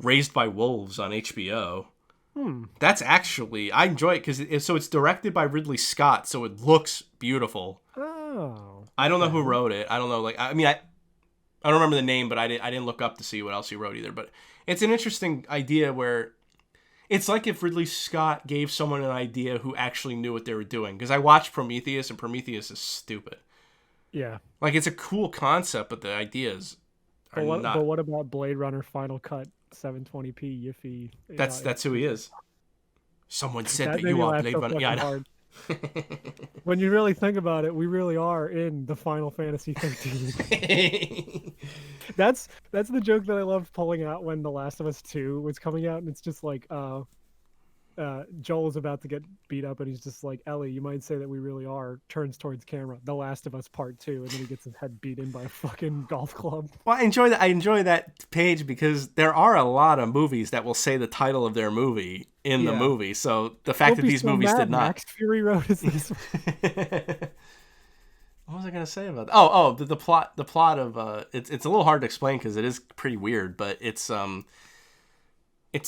Raised by Wolves on HBO. That's actually... I enjoy it because it's directed by Ridley Scott, so it looks beautiful. Oh. I don't know who wrote it. I don't know. Like, I mean, I don't remember the name, but I didn't look up to see what else he wrote either. But it's an interesting idea where it's like if Ridley Scott gave someone an idea who actually knew what they were doing. Because I watched Prometheus, and Prometheus is stupid. Yeah. Like, it's a cool concept, but the ideas are not. But what about Blade Runner Final Cut 720p Yiffy? That's who he is. Someone said that you are Blade Runner. Yeah, I know. When you really think about it, we really are in the Final Fantasy 13. That's the joke that I loved pulling out when The Last of Us 2 was coming out, and it's just like Joel's about to get beat up, and he's just like, Ellie, you might say that we really are, turns towards camera, The Last of Us Part 2, and then he gets his head beat in by a fucking golf club. Well, I enjoy that page because there are a lot of movies that will say the title of their movie in the movie. So the fact that these movies did not. Max Fury Road is this one. What was I gonna say about that? Oh, the plot of it's a little hard to explain because it is pretty weird, but it's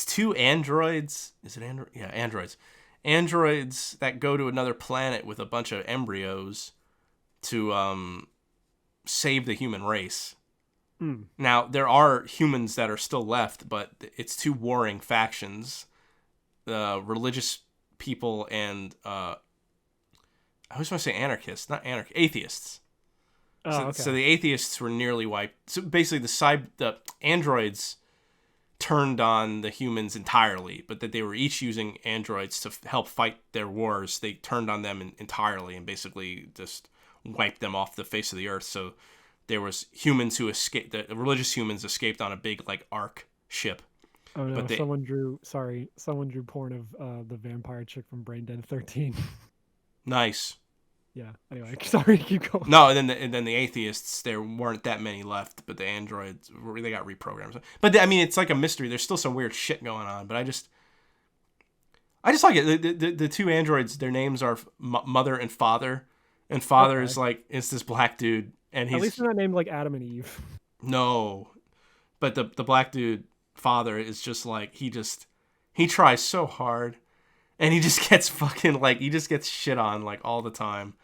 two androids. Is it android? Yeah, androids. Androids that go to another planet with a bunch of embryos to save the human race. Mm. Now, there are humans that are still left, but it's two warring factions. Religious people and, I always want to say anarchists, not atheists. Oh, okay. So the atheists were nearly wiped. So basically the androids turned on the humans entirely, but that they were each using androids to help fight their wars. They turned on them entirely and basically just wiped them off the face of the earth. So there was humans who escaped. The religious humans escaped on a big like ark ship. Oh no! But Someone drew porn of the vampire chick from Brain Dead 13. Nice. Yeah. Anyway, sorry, keep going. No, and then the atheists, there weren't that many left, but the androids, they got reprogrammed. But I mean, it's like a mystery. There's still some weird shit going on, but I just like it. The two androids, their names are Mother and Father, and Father is this black dude, and he's at least they're not named like Adam and Eve. No, but the black dude Father is just like he tries so hard, and he just gets fucking like he just gets shit on like all the time.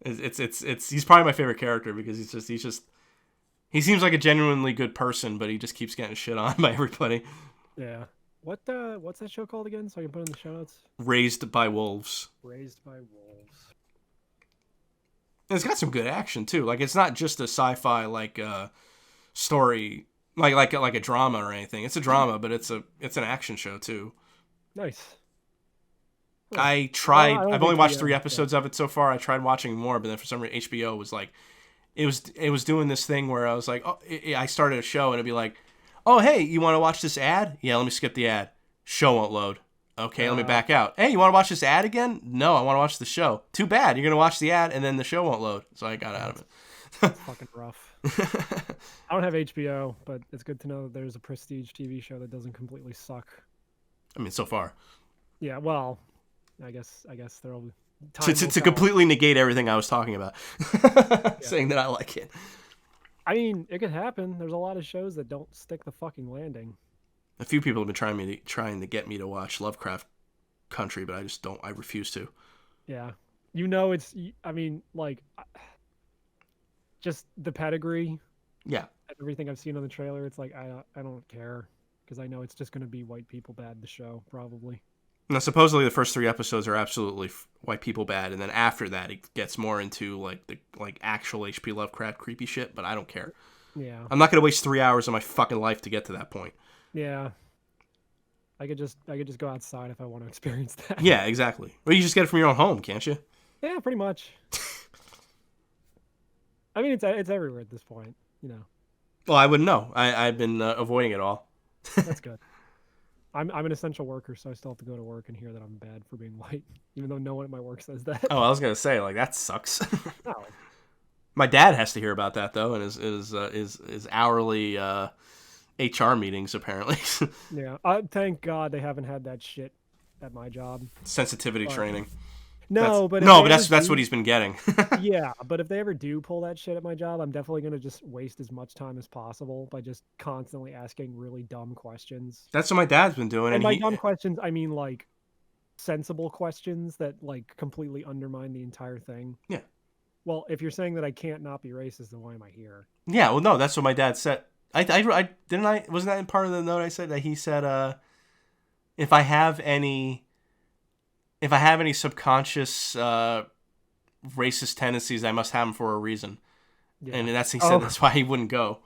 It's he's probably my favorite character because he seems like a genuinely good person, but he just keeps getting shit on by everybody. Yeah. What's that show called again? So I can put it in the show notes. Raised by Wolves. Raised by Wolves. And it's got some good action too. Like it's not just a sci-fi like story like a drama or anything. It's a drama, but it's an action show too. Nice. I tried. I've only watched 3 episodes of it so far. I tried watching more, but then for some reason HBO was like, it was doing this thing where I was like, oh, I started a show and it'd be like, oh hey, you want to watch this ad? Yeah, let me skip the ad. Show won't load. Okay, let me back out. Hey, you want to watch this ad again? No, I want to watch the show. Too bad. You're gonna watch the ad and then the show won't load. So I got out of it. It's fucking rough. I don't have HBO, but it's good to know that there's a prestige TV show that doesn't completely suck. I mean, so far. Yeah, well, I guess there'll to completely negate everything I was talking about, saying that I like it. I mean, it could happen. There's a lot of shows that don't stick the fucking landing. A few people have been trying to get me to watch Lovecraft Country, but I just don't. I refuse to. Yeah, it's. I mean, like, just the pedigree. Yeah. Everything I've seen on the trailer, it's like I don't care because I know it's just gonna be white people bad. The show probably. Now, supposedly the first 3 episodes are absolutely white people bad, and then after that it gets more into like actual H.P. Lovecraft creepy shit. But I don't care. Yeah. I'm not gonna waste 3 hours of my fucking life to get to that point. Yeah. I could just go outside if I want to experience that. Yeah, exactly. Or you just get it from your own home, can't you? Yeah, pretty much. I mean, it's everywhere at this point, you know. Well, I wouldn't know. I've been avoiding it all. That's good. I'm an essential worker, so I still have to go to work and hear that I'm bad for being white, even though no one at my work says that. Oh, I was gonna say like that sucks. No. My dad has to hear about that though, and is hourly HR meetings apparently. Yeah, thank God they haven't had that shit at my job. Sensitivity training. No, but that's what he's been getting. Yeah, but if they ever do pull that shit at my job, I'm definitely gonna just waste as much time as possible by just constantly asking really dumb questions. That's what my dad's been doing, and by dumb questions, I mean like sensible questions that like completely undermine the entire thing. Yeah. Well, if you're saying that I can't not be racist, then why am I here? Yeah. Well, no, that's what my dad said. I wasn't that in part of the note I said that he said if I have any subconscious racist tendencies, I must have them for a reason. Yeah. And he said that's why he wouldn't go.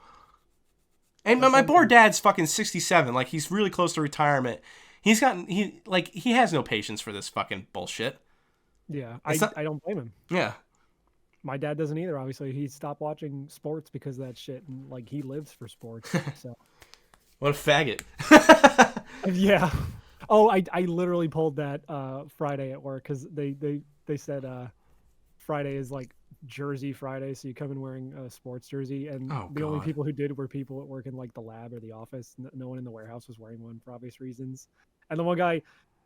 And my poor dad's fucking 67. Like, he's really close to retirement. He has no patience for this fucking bullshit. Yeah, I don't blame him. Yeah. My dad doesn't either, obviously. He stopped watching sports because of that shit, and, like, he lives for sports, so. What a faggot. Yeah. Oh, I literally pulled that Friday at work because they said Friday is like Jersey Friday, so you come in wearing a sports jersey, and the only people who did were people that work in like the lab or the office. No one in the warehouse was wearing one for obvious reasons. And the one guy,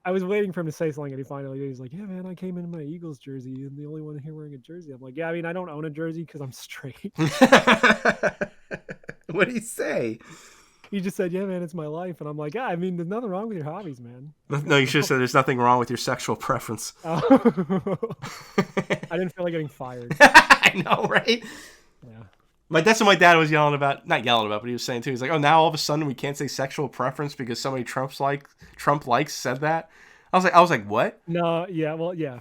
I was waiting for him to say something, and he finally did. He's like, "Yeah, man, I came in my Eagles jersey, and the only one here wearing a jersey." I'm like, "Yeah, I mean, I don't own a jersey because I'm straight." What did he say? He just said, "Yeah, man, it's my life," and I'm like, "Yeah, I mean, there's nothing wrong with your hobbies, man." No, you should have said there's nothing wrong with your sexual preference. I didn't feel like getting fired. I know, right? Yeah. That's what my dad was yelling about. Not yelling about, but he was saying too. He's like, "Oh, now all of a sudden we can't say sexual preference because somebody Trump likes said that." I was like, "What?" No, yeah, well, yeah,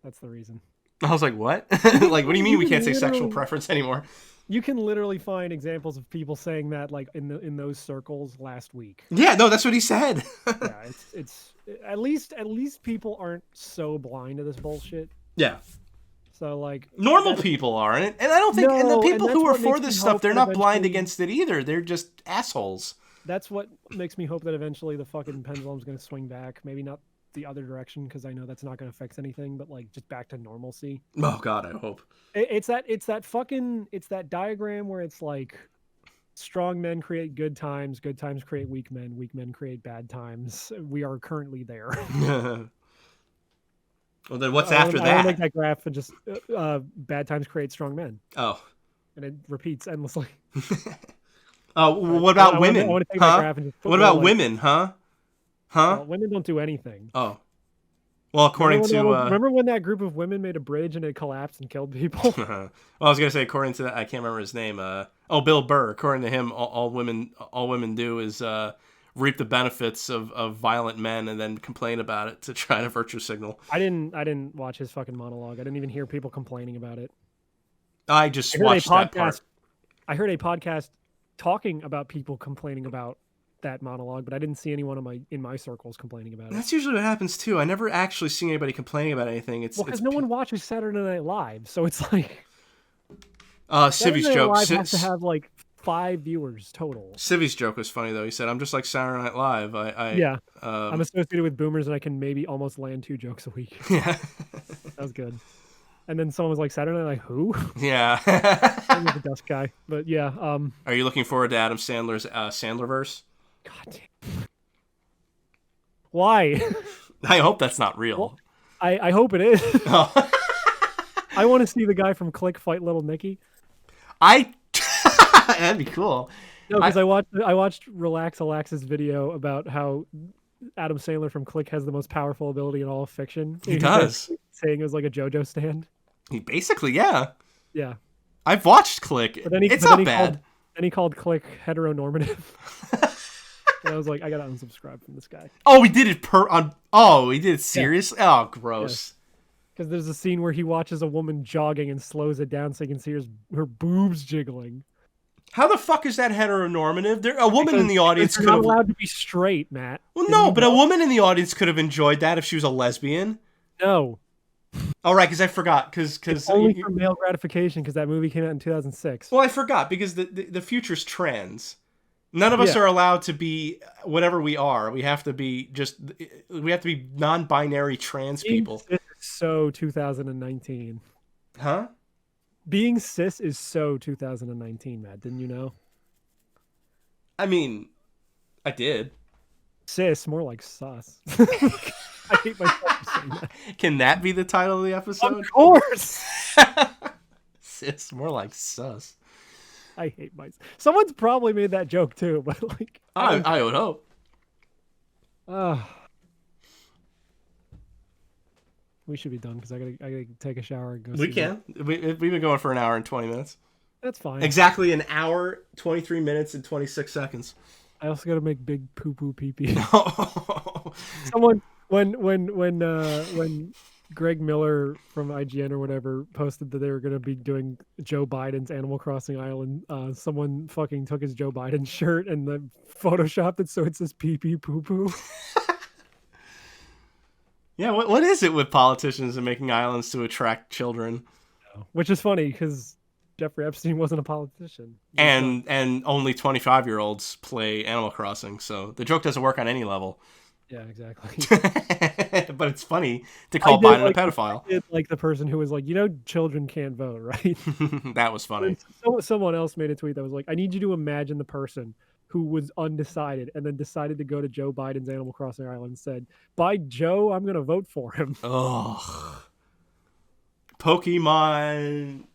that's the reason. I was like, "What?" Like, what do you mean we can't say sexual literally- preference anymore? You can literally find examples of people saying that like in those circles last week. Yeah, no, that's what he said. Yeah, it's at least people aren't so blind to this bullshit. Yeah. So like Normal people aren't, and I don't think, and the No, people and who that's are what for makes this me stuff, hope they're that not blind eventually- against it either. They're just assholes. That's what makes me hope that eventually the fucking pendulum's going to swing back. Maybe not the other direction because I know that's not going to fix anything, but like just back to normalcy. Oh God, I hope. It's that diagram where it's like strong men create good times create weak men create bad times. We are currently there. Well, then what's I after wanna that? make that graph and just bad times create strong men, Oh. and it repeats endlessly. What about women? I wanna take that Huh? graph and just put What more, about like- women? Huh? Huh? Well, women don't do anything. Oh. Well, according to Remember when that group of women made a bridge and it collapsed and killed people? well, I was gonna say according to that, I can't remember his name. Bill Burr. According to him, all women do is reap the benefits of violent men and then complain about it to try to virtue signal. I didn't watch his fucking monologue. I didn't even hear people complaining about it. I just I heard watched a that podcast. part. I heard a podcast talking about people complaining about that monologue, but I didn't see anyone in my circles complaining about it. That's usually what happens too. I never actually see anybody complaining about anything. It's Because no one watches Saturday Night Live, so it's like Civi's Saturday Night joke. Live has to have like 5 viewers total. Civi's joke was funny though. He said, "I'm just like Saturday Night Live. Yeah, I'm associated with boomers, and I can maybe almost land 2 jokes a week." Yeah. That was good. And then someone was like, "Saturday Night, like who?" Yeah. I'm the dust guy, but yeah. Are you looking forward to Adam Sandler's Sandlerverse? God damn. Why? I hope that's not real. Well, I hope it is. Oh. I want to see the guy from Click fight Little Nicky. That'd be cool. No, because I watched Relax Alax's video about how Adam Sandler from Click has the most powerful ability in all of fiction. He does. Saying it was like a JoJo stand. He basically, yeah. Yeah. I've watched Click. But then It's not bad. Then he called Click heteronormative. And I was like, I gotta unsubscribe from this guy. Oh, he did it he did it seriously? Oh, gross. Because there's a scene where he watches a woman jogging and slows it down so you can see her boobs jiggling. How the fuck is that heteronormative? A woman in the audience You're could not have. allowed to be straight, Matt. Well, Did no, you but know? a woman in the audience could have enjoyed that if she was a lesbian. No. All right, because I forgot. Because Only for male gratification, because that movie came out in 2006. well, I forgot because the future's trans. None of us are allowed to be whatever we are. We have to be non-binary trans people. Being cis is so 2019. Huh? Being cis is so 2019, Matt. Didn't you know? I mean, I did. Cis, more like sus. I hate myself for saying that. Can that be the title of the episode? Of course. Sis, more like sus. I hate myself. Someone's probably made that joke too, but like, I would hope. We should be done because I gotta take a shower and go. We can. We've been going for an hour and 20 minutes. That's fine. Exactly an hour, 23 minutes, and 26 seconds. I also gotta make big poo poo pee pee. Someone when Greg Miller from IGN or whatever posted that they were going to be doing Joe Biden's Animal Crossing Island, someone fucking took his Joe Biden shirt and then photoshopped it so it says pee pee poo poo. Yeah, what is it with politicians and making islands to attract children? Which is funny because Jeffrey Epstein wasn't a politician. And only 25-year-olds play Animal Crossing, so the joke doesn't work on any level. Yeah, exactly. But it's funny to call Biden a pedophile. I did like the person who was like, children can't vote, right? That was funny. Someone else made a tweet that was like, I need you to imagine the person who was undecided and then decided to go to Joe Biden's Animal Crossing Island and said, by Joe, I'm going to vote for him. Oh, Pokemon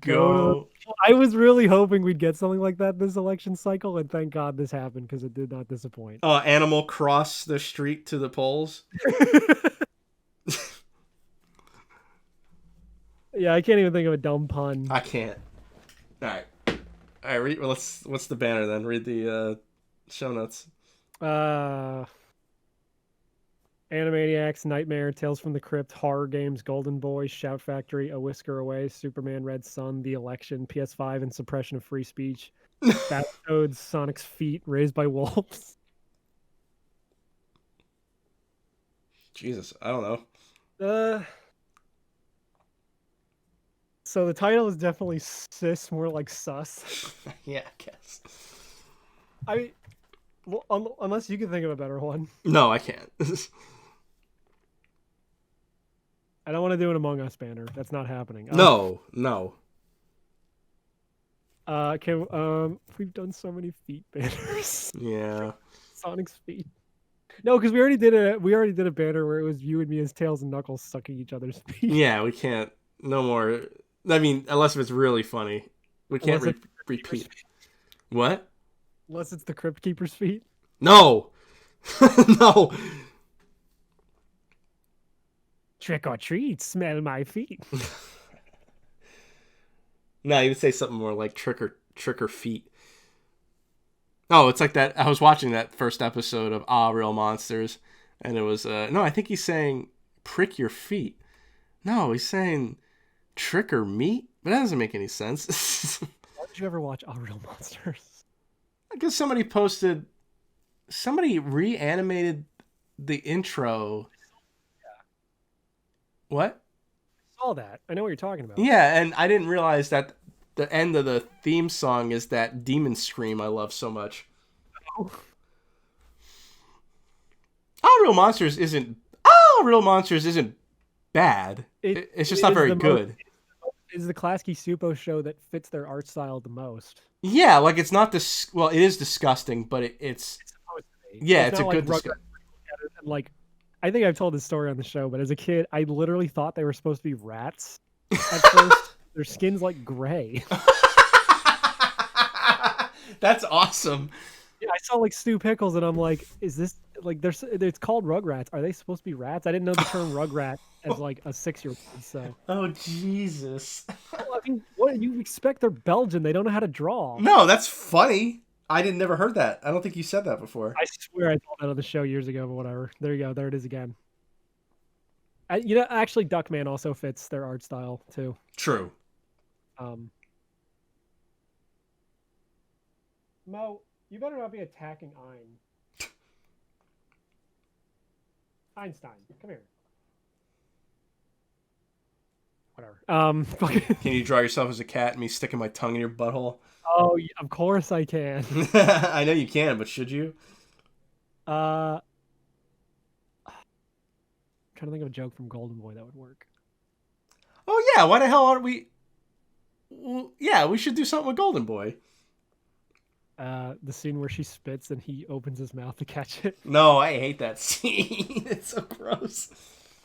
Go. I was really hoping we'd get something like that this election cycle, and thank God this happened because it did not disappoint. Animal cross the street to the polls. Yeah, I can't even think of a dumb pun. I can't. All right. All right. Read. Well, what's the banner then? Read the show notes. Animaniacs, Nightmare, Tales from the Crypt, Horror Games, Golden Boy, Shout Factory, A Whisker Away, Superman, Red Sun, The Election, PS5, and Suppression of Free Speech, Battletoads, Sonic's Feet, Raised by Wolves. Jesus, I don't know. So the title is definitely cis, more like sus. Yeah, I guess. Well, unless you can think of a better one. No, I can't. I don't want to do an Among Us banner. That's not happening. No. We've done so many feet banners. Yeah. Sonic's feet. No, because we already did a banner where it was you and me as Tails and Knuckles sucking each other's feet. Yeah, we can't. No more. I mean, unless it's really funny, we can't repeat. What? Unless it's the Crypt Keeper's feet. No. No. Trick or treat, smell my feet. No, you would say something more like trick or feet. Oh, it's like that. I was watching that first episode of Real Monsters, and it was no, I think he's saying prick your feet. No, he's saying trick or meat, but that doesn't make any sense. Why did you ever watch Real Monsters? Because somebody reanimated the intro. Yeah. What? I saw that. I know what you're talking about. Yeah, and I didn't realize that the end of the theme song is that demon scream I love so much. Oh. Real Monsters isn't bad. It's just not very good. It's the Klasky Supo show that fits their art style the most. Yeah, like it's not this. Well, it is disgusting, but it's supposed to be. Yeah, it's a good disgusting. Like, I think I've told this story on the show, but as a kid, I literally thought they were supposed to be rats. At first, their skin's like gray. That's awesome. Yeah, I saw like Stu Pickles, and I'm like, is this like it's called Rugrats? Are they supposed to be rats? I didn't know the term Rugrat as like a 6-year-old. So. Oh Jesus! Well, I mean, what do you expect? They're Belgian. They don't know how to draw. No, that's funny. I never heard that. I don't think you said that before. I swear I told that on the show years ago, but whatever. There you go. There it is again. Actually, Duckman also fits their art style too. True. Mo, you better not be attacking Einstein, come here. Whatever. Can you draw yourself as a cat and me sticking my tongue in your butthole? Oh, of course I can. I know you can, but should you? I'm trying to think of a joke from Golden Boy that would work. Oh yeah, why the hell aren't we? Well, yeah, we should do something with Golden Boy. The scene where she spits and he opens his mouth to catch it. No, I hate that scene. It's so gross.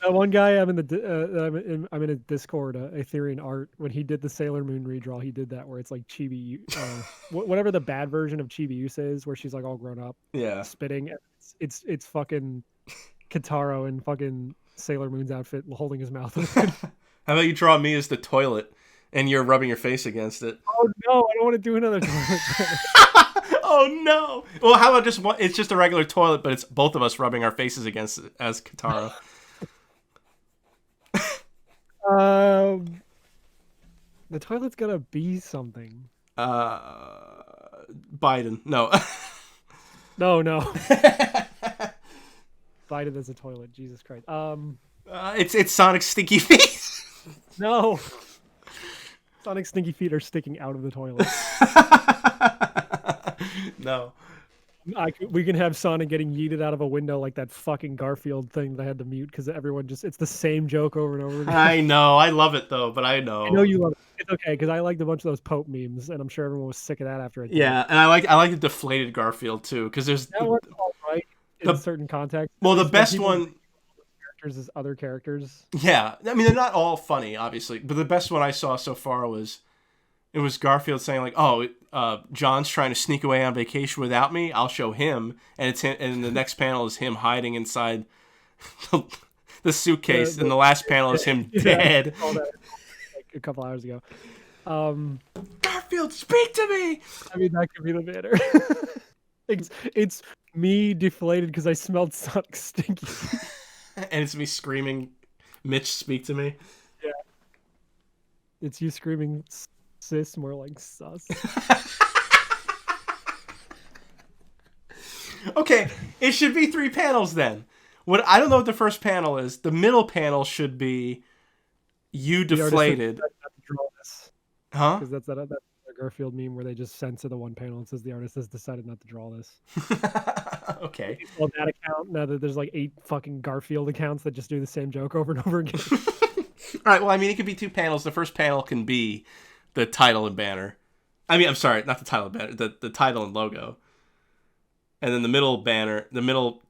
One guy I'm in a Discord, Aetherian Art, when he did the Sailor Moon redraw, he did that where it's like Chibi, whatever the bad version of Chibi Yusa is, where she's like all grown up, spitting. It's fucking Kitaro in fucking Sailor Moon's outfit, holding his mouth open. How about you draw me as the toilet, and you're rubbing your face against it? Oh no, I don't want to do another toilet. Oh no! Well, how about just one? It's just a regular toilet, but it's both of us rubbing our faces against it as Kitaro. The toilet's gonna be something. Biden. No. No. Biden as a toilet. Jesus Christ. It's Sonic's stinky feet. No. Sonic's stinky feet are sticking out of the toilet. No. We can have Sonic getting yeeted out of a window like that fucking Garfield thing that I had to mute because everyone it's the same joke over and over again. I know. I love it though, but I know. I know you love it. It's okay because I liked a bunch of those Pope memes, and I'm sure everyone was sick of that after it. Yeah, and I like the deflated Garfield too because there's that one's all right in certain context. Well, the best one characters is other characters. Yeah, I mean they're not all funny, obviously, but the best one I saw so far was Garfield saying like, "Oh, John's trying to sneak away on vacation without me. I'll show him." And it's him, and the next panel is him hiding inside the suitcase, and the last panel is him dead. Like a couple hours ago. Garfield, speak to me. I mean, that could be the banner. It's me deflated because I smelled Sonic stinky. And it's me screaming, Mitch, speak to me. Yeah. It's you screaming, sis, more like sus. Okay, it should be 3 panels then. What I don't know what the first panel is. The middle panel should be you deflated. Huh? Because that's a Garfield meme where they just censor the one panel and says the artist has decided not to draw this. Okay. On that account, now that there's like 8 fucking Garfield accounts that just do the same joke over and over again. All right. Well, I mean, it could be 2 panels. The first panel can be the title and banner. I mean, I'm sorry, not the title and banner. The title and logo. And then the middle banner, the middle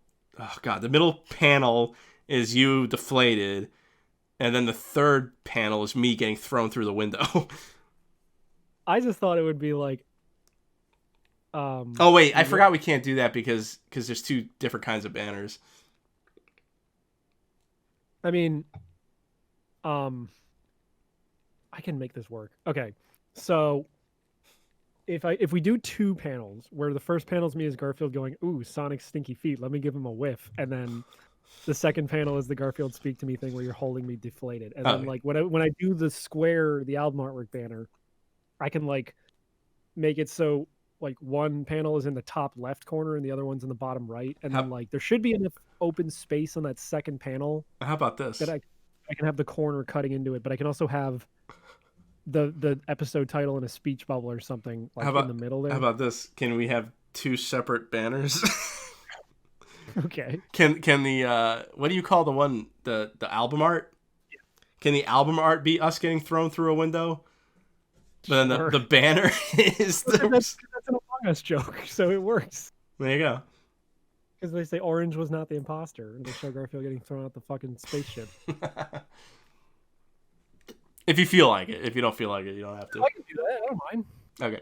panel is you deflated, and then the third panel is me getting thrown through the window. I just thought it would be like. Oh wait, I forgot we can't do that because there's 2 different kinds of banners. I mean, I can make this work. Okay, so if we do 2 panels where the first panel is me as Garfield going, "Ooh, Sonic's stinky feet. Let me give him a whiff," and then the second panel is the Garfield speak to me thing where you're holding me deflated, and then like when I do the square, the album artwork banner, I can like make it so like one panel is in the top left corner and the other one's in the bottom right, and then like there should be enough open space on that second panel. How about this? That I can have the corner cutting into it, but I can also have the episode title in a speech bubble or something like in the middle there. How about this? Can we have 2 separate banners? Okay. Can the what do you call the one the album art? Yeah. Can the album art be us getting thrown through a window? But then the banner is that's an Among Us joke, so it works. There you go. Because they say Orange was not the imposter, and they show Garfield getting thrown out the fucking spaceship. If you feel like it. If you don't feel like it, you don't have to. I can do that. I don't mind. Okay.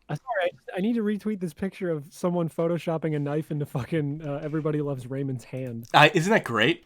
Sorry, I need to retweet this picture of someone photoshopping a knife into fucking Everybody Loves Raymond's hand. Isn't that great?